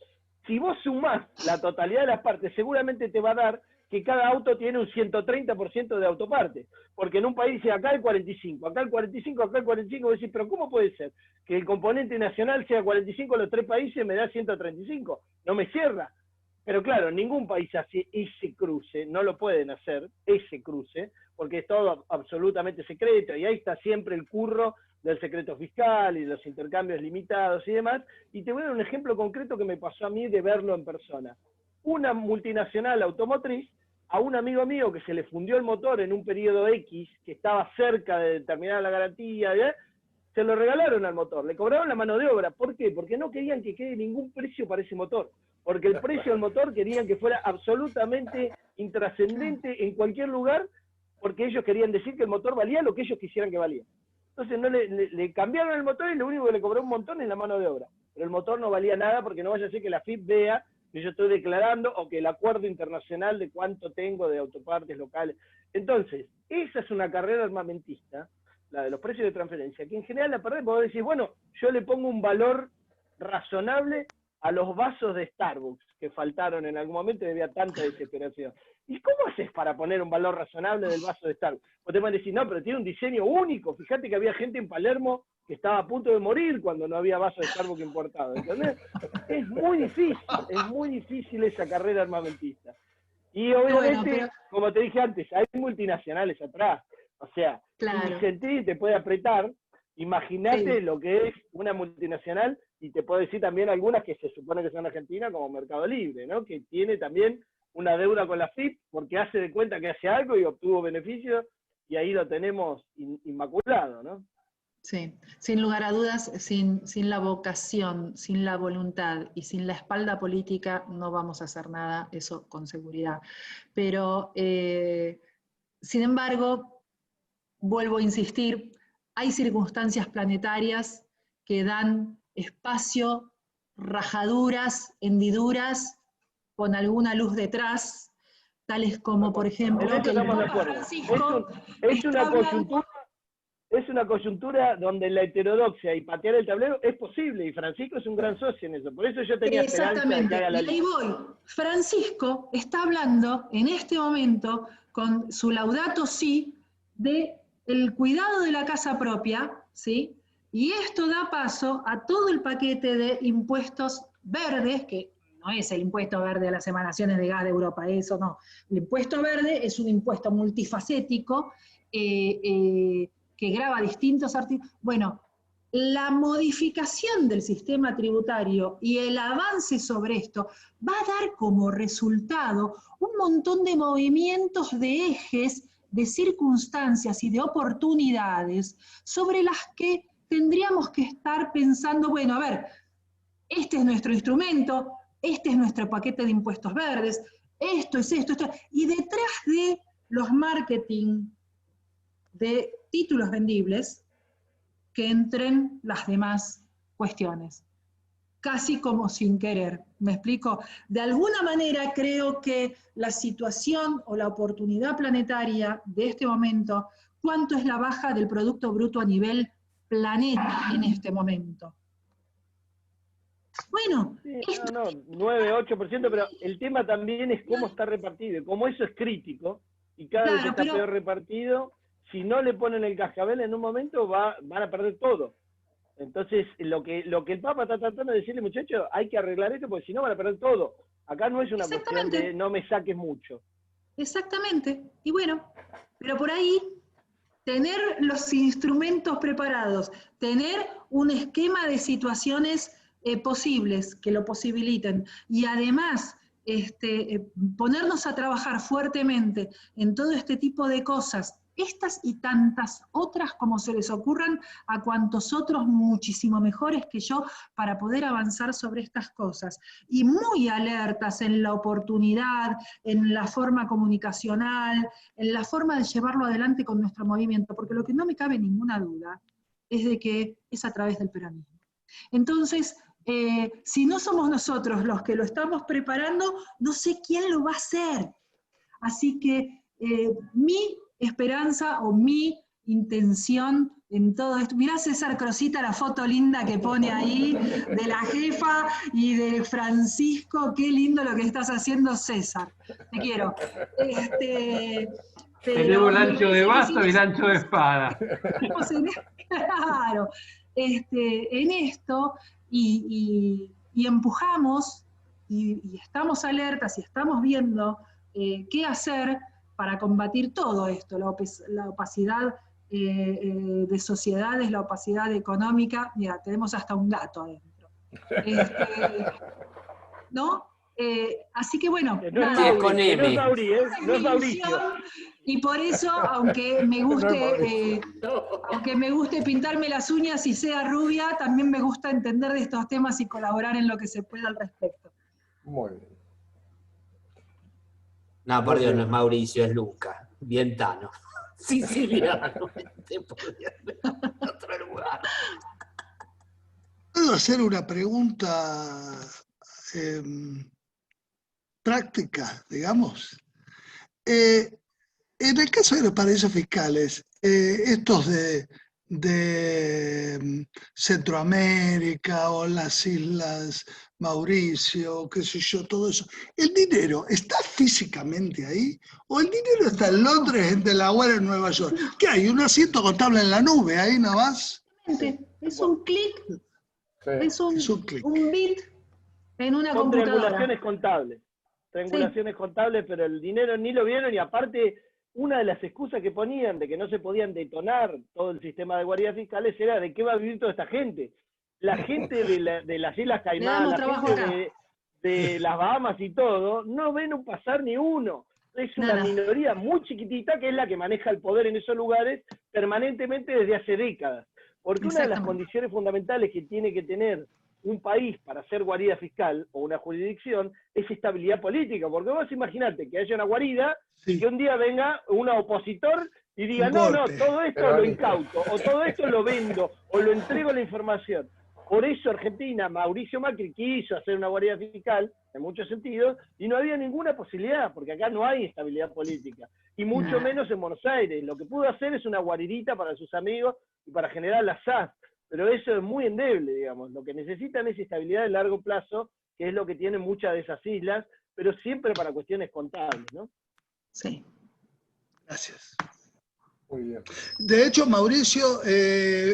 Si vos sumás la totalidad de las partes, seguramente te va a dar que cada auto tiene un 130% de autopartes, porque en un país dice acá el 45, acá el 45, acá el 45, vos decís, pero ¿cómo puede ser que el componente nacional sea 45 en los 3 países me da 135? No me cierra. Pero claro, ningún país hace ese cruce, no lo pueden hacer, ese cruce, porque es todo absolutamente secreto, y ahí está siempre el curro del secreto fiscal y los intercambios limitados y demás. Y te voy a dar un ejemplo concreto que me pasó a mí de verlo en persona. Una multinacional automotriz, a un amigo mío que se le fundió el motor en un periodo X, que estaba cerca de terminar la garantía, se lo regalaron al motor, le cobraron la mano de obra. ¿Por qué? Porque no querían que quede ningún precio para ese motor, porque el precio del motor querían que fuera absolutamente intrascendente en cualquier lugar, porque ellos querían decir que el motor valía lo que ellos quisieran que valía. Entonces no le cambiaron el motor y lo único que le cobró un montón es la mano de obra. Pero el motor no valía nada porque no vaya a ser que la FIP vea que yo estoy declarando o que el acuerdo internacional de cuánto tengo de autopartes locales. Entonces, esa es una carrera armamentista, la de los precios de transferencia, que en general la perdés porque vos decís, bueno, yo le pongo un valor razonable a los vasos de Starbucks que faltaron en algún momento y había tanta desesperación. ¿Y cómo haces para poner un valor razonable del vaso de Starbucks? Vos te van a decir, no, pero tiene un diseño único. Fíjate que había gente en Palermo que estaba a punto de morir cuando no había vaso de Starbucks importado. ¿Entendés? Es muy difícil esa carrera armamentista. Y obviamente, como te dije antes, hay multinacionales atrás. O sea, claro, si sentís te puede apretar, imagínate lo que es una multinacional, y te puedo decir también algunas que se supone que son argentinas, como Mercado Libre, ¿no? Que tiene también una deuda con la FIP porque hace de cuenta que hace algo y obtuvo beneficios, y ahí lo tenemos inmaculado, ¿no? Sí, sin lugar a dudas, sin la vocación, sin la voluntad y sin la espalda política no vamos a hacer nada, eso con seguridad. Pero, sin embargo, vuelvo a insistir, hay circunstancias planetarias que dan espacio, rajaduras, hendiduras, con alguna luz detrás, tales como, por ejemplo, que el Papa Francisco es una coyuntura donde la heterodoxia y patear el tablero es posible, y Francisco es un gran socio en eso. Por eso yo tenía esperanza de que haga la lista. Y ahí voy. Francisco está hablando en este momento con su Laudato Si de el cuidado de la casa propia, ¿sí? Y esto da paso a todo el paquete de impuestos verdes, que no es el impuesto verde a las emanaciones de gas de Europa, eso no. El impuesto verde es un impuesto multifacético que grava distintos artículos. Bueno, la modificación del sistema tributario y el avance sobre esto va a dar como resultado un montón de movimientos de ejes, de circunstancias y de oportunidades sobre las que tendríamos que estar pensando, bueno, a ver, este es nuestro instrumento, este es nuestro paquete de impuestos verdes, esto es esto, y detrás de los marketing de títulos vendibles, que entren las demás cuestiones, casi como sin querer. ¿Me explico? De alguna manera creo que la situación o la oportunidad planetaria de este momento, ¿cuánto es la baja del Producto Bruto a nivel planeta en este momento? Bueno, sí, 9, 8%, pero el tema también es cómo está repartido. Como eso es crítico, y cada vez que está peor repartido, si no le ponen el cascabel en un momento, van a perder todo. Entonces, lo que el Papa está tratando de decirle, muchachos, hay que arreglar esto, porque si no van a perder todo. Acá no es una cuestión de no me saques mucho. Exactamente. Y bueno, pero por ahí, tener los instrumentos preparados, tener un esquema de situaciones posibles que lo posibiliten, y además ponernos a trabajar fuertemente en todo este tipo de cosas, estas y tantas otras como se les ocurran a cuantos otros muchísimo mejores que yo, para poder avanzar sobre estas cosas, y muy alertas en la oportunidad, en la forma comunicacional, en la forma de llevarlo adelante con nuestro movimiento, porque lo que no me cabe ninguna duda es de que es a través del peronismo. Entonces, si no somos nosotros los que lo estamos preparando, no sé quién lo va a hacer. Así que mi esperanza o mi intención en todo esto. Mirá, César Crosita, la foto linda que pone ahí de la jefa y de Francisco. Qué lindo lo que estás haciendo, César. Te quiero. Tenemos el ancho de basta y el ancho de espada. Claro. En esto y empujamos y estamos alertas y estamos viendo qué hacer para combatir todo esto, la opacidad de sociedades, la opacidad económica. Mira, tenemos hasta un gato adentro. ¿No? Así que bueno, no es Mauricio. Y por eso, aunque me guste pintarme las uñas y sea rubia, también me gusta entender de estos temas y colaborar en lo que se pueda al respecto. Muy bien. No, por Dios, no es Mauricio, es Luca, Vientano. Siciliano. En otro lugar. ¿Puedo hacer una pregunta práctica, digamos? En el caso de los paraísos fiscales, estos de Centroamérica o las Islas Mauricio, qué sé yo, todo eso, ¿el dinero está físicamente ahí? ¿O el dinero está en Londres, en Delaware, en Nueva York? ¿Qué hay? ¿Un asiento contable en la nube ahí nada más? Es un clic, Sí. es un bit en una Son computadora. Triangulaciones contables, pero el dinero ni lo vieron, y aparte, una de las excusas que ponían de que no se podían detonar todo el sistema de guardias fiscales era de qué va a vivir toda esta gente. La gente de las Islas Caimán, la gente de las Bahamas y todo, no ven un pasar ni uno. Es una minoría muy chiquitita que es la que maneja el poder en esos lugares permanentemente desde hace décadas. Porque una de las condiciones fundamentales que tiene que tener un país para ser guarida fiscal o una jurisdicción es estabilidad política, porque vos imaginate que haya una guarida y que un día venga un opositor y diga, no, todo esto lo incauto, o todo esto lo vendo, o lo entrego la información. Por eso Argentina, Mauricio Macri quiso hacer una guarida fiscal, en muchos sentidos, y no había ninguna posibilidad, porque acá no hay estabilidad política, y mucho menos en Buenos Aires. Lo que pudo hacer es una guaridita para sus amigos y para generar la SAS, pero eso es muy endeble, digamos. Lo que necesitan es estabilidad de largo plazo, que es lo que tienen muchas de esas islas, pero siempre para cuestiones contables, ¿no? Sí. Gracias. Muy bien. De hecho, Mauricio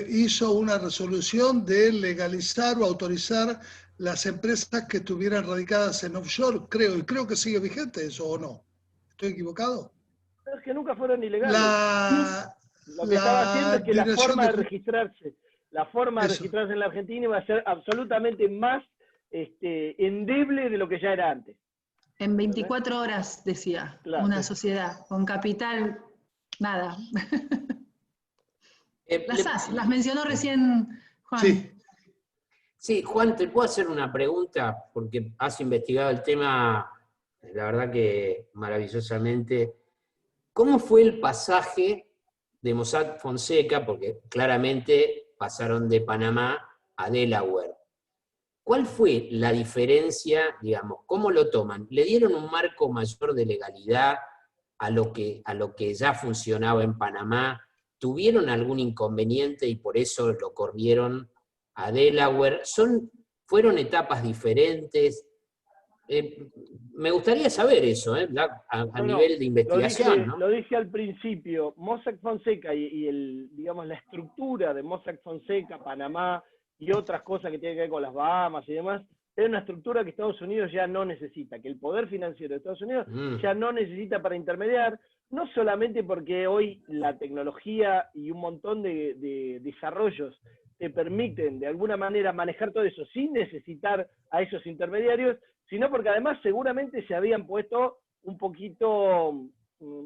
hizo una resolución de legalizar o autorizar las empresas que estuvieran radicadas en offshore, creo, y creo que sigue vigente eso, ¿o no? ¿Estoy equivocado? Es que nunca fueron ilegales. Lo que estaba haciendo es que la forma de registrarse en la Argentina iba a ser absolutamente más endeble de lo que ya era antes. En 24 horas, decía, una sociedad con capital, nada. Las mencionó recién Juan. Sí, Juan, ¿te puedo hacer una pregunta? Porque has investigado el tema, la verdad que maravillosamente. ¿Cómo fue el pasaje de Mossack Fonseca? Porque claramente pasaron de Panamá a Delaware. ¿Cuál fue la diferencia, digamos, cómo lo toman? ¿Le dieron un marco mayor de legalidad a lo que ya funcionaba en Panamá? ¿Tuvieron algún inconveniente y por eso lo corrieron a Delaware? ¿Fueron etapas diferentes? Me gustaría saber eso, a nivel de investigación. Lo dije al principio, Mossack Fonseca y digamos, la estructura de Mossack Fonseca, Panamá y otras cosas que tienen que ver con las Bahamas y demás, es una estructura que Estados Unidos ya no necesita, que el poder financiero de Estados Unidos ya no necesita para intermediar, no solamente porque hoy la tecnología y un montón de desarrollos te permiten de alguna manera manejar todo eso sin necesitar a esos intermediarios, sino porque además seguramente se habían puesto un poquito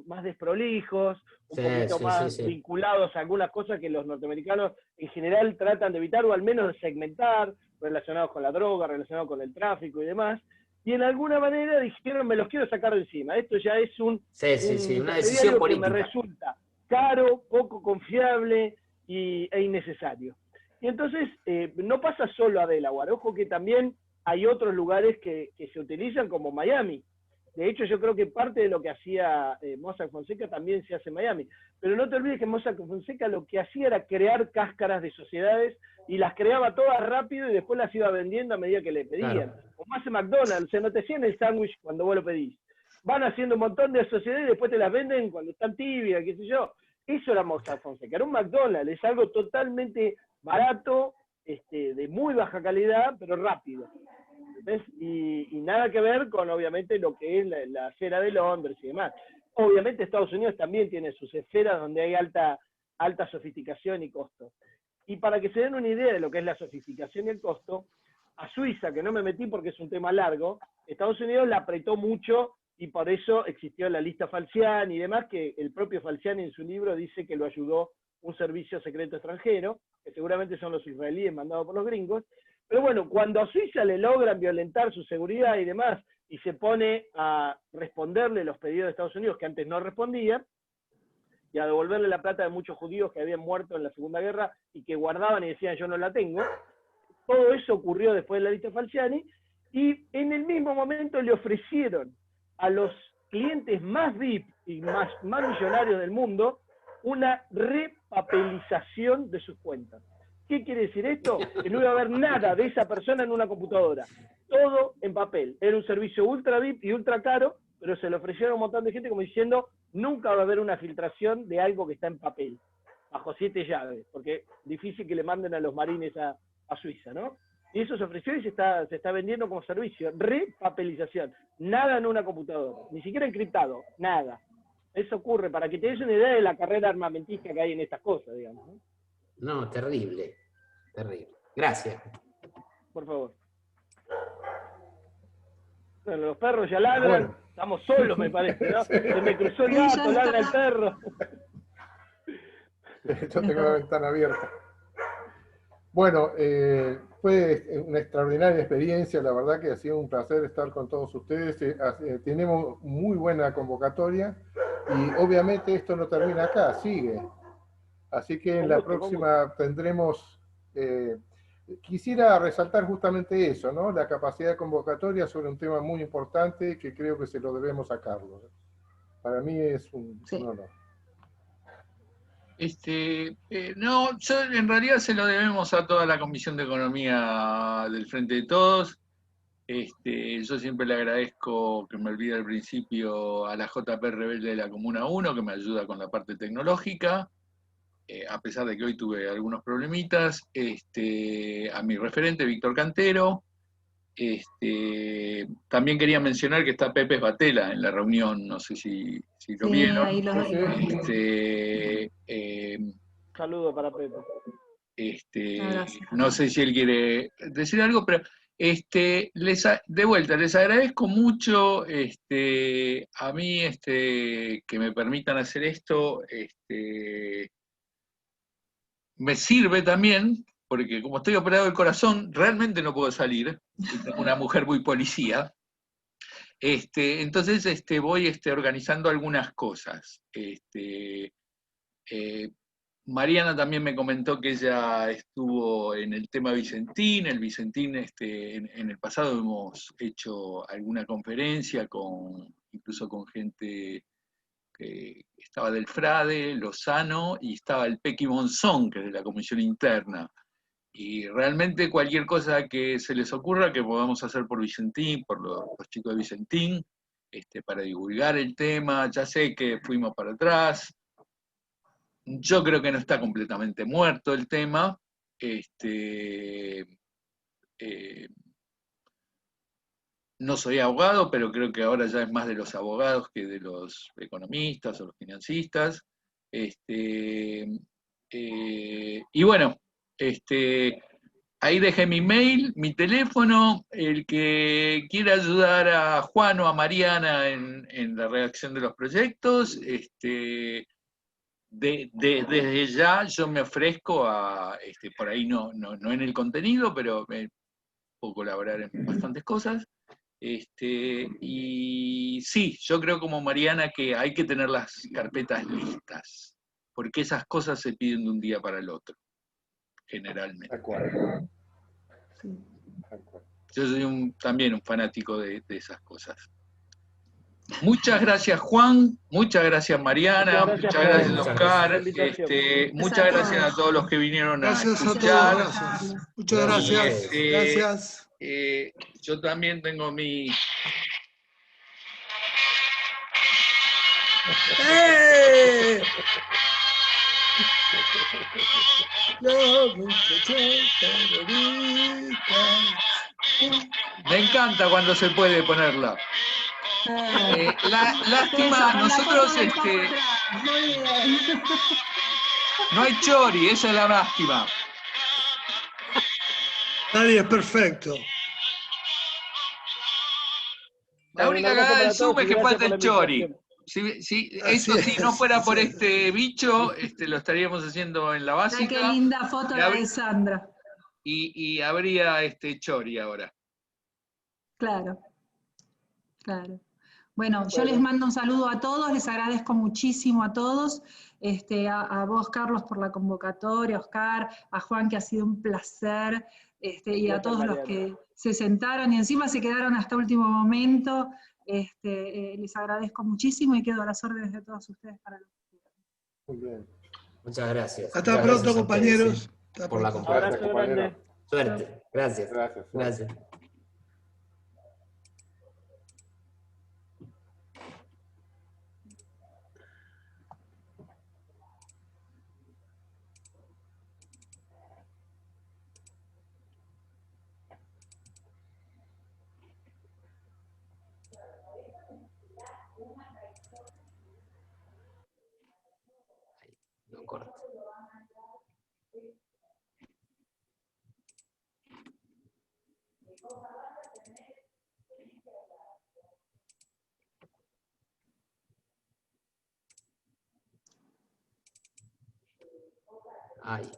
más desprolijos, un poquito más vinculados a algunas cosas que los norteamericanos en general tratan de evitar, o al menos de segmentar, relacionados con la droga, relacionados con el tráfico y demás, y en alguna manera dijeron, me los quiero sacar de encima. Esto ya es una decisión política que me resulta caro, poco confiable, e innecesario. Y entonces no pasa solo a Delaware, ojo que también hay otros lugares que se utilizan como Miami. De hecho, yo creo que parte de lo que hacía Mossack Fonseca también se hace en Miami. Pero no te olvides que Mossack Fonseca lo que hacía era crear cáscaras de sociedades y las creaba todas rápido y después las iba vendiendo a medida que le pedían. Claro. Como hace McDonald's, o sea, no te hacían el sándwich cuando vos lo pedís. Van haciendo un montón de sociedades y después te las venden cuando están tibias, qué sé yo. Eso era Mossack Fonseca, era un McDonald's, es algo totalmente barato, de muy baja calidad, pero rápido. ¿Ves? Y nada que ver con, obviamente, lo que es la acera de Londres y demás. Obviamente Estados Unidos también tiene sus esferas donde hay alta sofisticación y costo. Y para que se den una idea de lo que es la sofisticación y el costo, a Suiza, que no me metí porque es un tema largo, Estados Unidos la apretó mucho y por eso existió la lista Falciani y demás, que el propio Falciani en su libro dice que lo ayudó un servicio secreto extranjero, que seguramente son los israelíes mandados por los gringos. Pero bueno, cuando a Suiza le logran violentar su seguridad y demás, y se pone a responderle los pedidos de Estados Unidos que antes no respondía, y a devolverle la plata de muchos judíos que habían muerto en la Segunda Guerra y que guardaban y decían yo no la tengo, todo eso ocurrió después de la lista Falciani, y en el mismo momento le ofrecieron a los clientes más VIP y más millonarios del mundo una repapelización de sus cuentas. ¿Qué quiere decir esto? Que no iba a haber nada de esa persona en una computadora. Todo en papel. Era un servicio ultra VIP y ultra caro, pero se lo ofrecieron a un montón de gente como diciendo, nunca va a haber una filtración de algo que está en papel, bajo 7 llaves, porque es difícil que le manden a los marines a Suiza, ¿no? Y eso se ofreció y se está vendiendo como servicio. Repapelización. Nada en una computadora. Ni siquiera encriptado. Nada. Eso ocurre, para que te des una idea de la carrera armamentista que hay en estas cosas, digamos, ¿no? No, terrible, terrible. Gracias. Por favor. Bueno, los perros ya ladran, bueno. Estamos solos me parece, ¿no? Se me cruzó el gato, ladra el perro. Yo tengo la ventana abierta. Bueno, fue una extraordinaria experiencia, la verdad que ha sido un placer estar con todos ustedes. Tenemos muy buena convocatoria y obviamente esto no termina acá, sigue. Así que en la próxima tendremos... quisiera resaltar justamente eso, ¿no? La capacidad de convocatoria sobre un tema muy importante que creo que se lo debemos a Carlos. Para mí es un honor. No, en realidad se lo debemos a toda la Comisión de Economía del Frente de Todos. Yo siempre le agradezco, que me olvidé al principio, a la JP Rebelde de la Comuna 1, que me ayuda con la parte tecnológica. A pesar de que hoy tuve algunos problemitas, a mi referente, Víctor Cantero. También quería mencionar que está Pepe Batela en la reunión, no sé si lo vieron. Ahí lo saludo para Pepe. No sé si él quiere decir algo, pero de vuelta, les agradezco mucho a mí que me permitan hacer esto. Me sirve también, porque como estoy operado del corazón, realmente no puedo salir, tengo una mujer muy policía, entonces voy organizando algunas cosas. Mariana también me comentó que ella estuvo en el tema Vicentín. El Vicentín, en el pasado hemos hecho alguna conferencia, incluso con gente que estaba del Frade, Lozano, y estaba el Pequi Monzón, que es de la Comisión Interna. Y realmente cualquier cosa que se les ocurra que podamos hacer por Vicentín, por los chicos de Vicentín, para divulgar el tema. Ya sé que fuimos para atrás. Yo creo que no está completamente muerto el tema. No soy abogado, pero creo que ahora ya es más de los abogados que de los economistas o los financistas. Y bueno, ahí dejé mi mail, mi teléfono. El que quiera ayudar a Juan o a Mariana en la redacción de los proyectos, desde ya yo me ofrezco a, por ahí no en el contenido, pero puedo colaborar en bastantes cosas. Y sí, yo creo como Mariana que hay que tener las carpetas listas, porque esas cosas se piden de un día para el otro, generalmente. De acuerdo. Yo soy también un fanático de esas cosas. Muchas gracias, Juan. Muchas gracias, Mariana. Muchas gracias, Oscar. Muchas gracias a todos los que vinieron a escuchar. Gracias. Muchas gracias. Gracias. Yo también tengo mi... ¡Eh! Me encanta cuando se puede ponerla. Lástima, nosotros no hay chori, esa es la lástima. Nadie es perfecto. La única cagada del Zoom es que falta el chori. Eso si no fuera por este bicho, lo estaríamos haciendo en la básica. Qué linda foto la de Sandra. Y habría chori ahora. Claro. Bueno, yo les mando un saludo a todos, les agradezco muchísimo a todos, a vos, Carlos, por la convocatoria, Oscar, a Juan, que ha sido un placer, y a todos los que se sentaron y encima se quedaron hasta último momento. Les agradezco muchísimo y quedo a las órdenes de todos ustedes para lo que quieran. Muy bien. Muchas gracias. Hasta pronto, compañeros. Por la compañía. Suerte. Gracias. Gracias. No corta. Ay.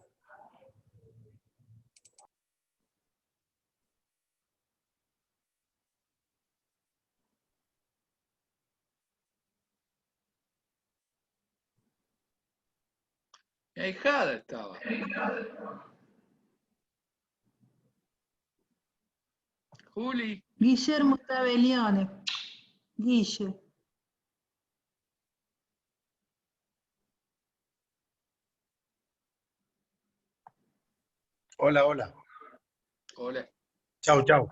Mi ahijada estaba. Juli. Guillermo Tabelione. Guille. Hola, hola. Hola. Chau, chau.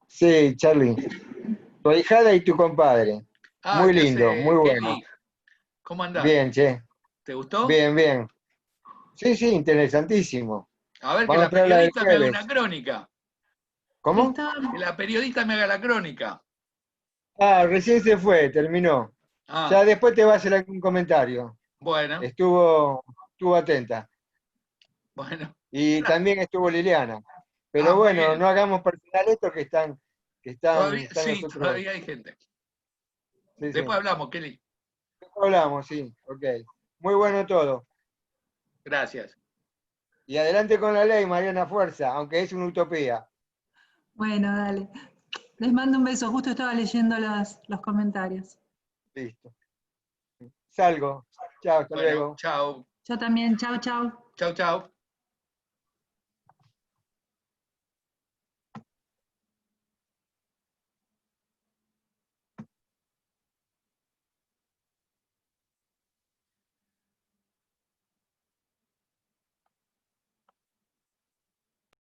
Sí, Charlie. Tu ahijada y tu compadre. Muy lindo, muy bueno. ¿Cómo andás? Bien, che. ¿Te gustó? Bien. Sí, interesantísimo. A ver, que la periodista me haga una crónica. ¿Cómo? Que la periodista me haga la crónica. Ah, recién se fue, terminó. Ya después te va a hacer algún comentario. Bueno. Estuvo atenta. Bueno. Y también estuvo Liliana. Pero bueno, no hagamos personal esto que están todavía hay gente. Sí, después hablamos, Kelly. Después hablamos, sí, ok. Muy bueno todo. Gracias. Y adelante con la ley, Mariana, fuerza, aunque es una utopía. Bueno, dale. Les mando un beso, justo estaba leyendo los comentarios. Listo. Salgo. Chao, hasta luego. Chao. Yo también, chao. Chao.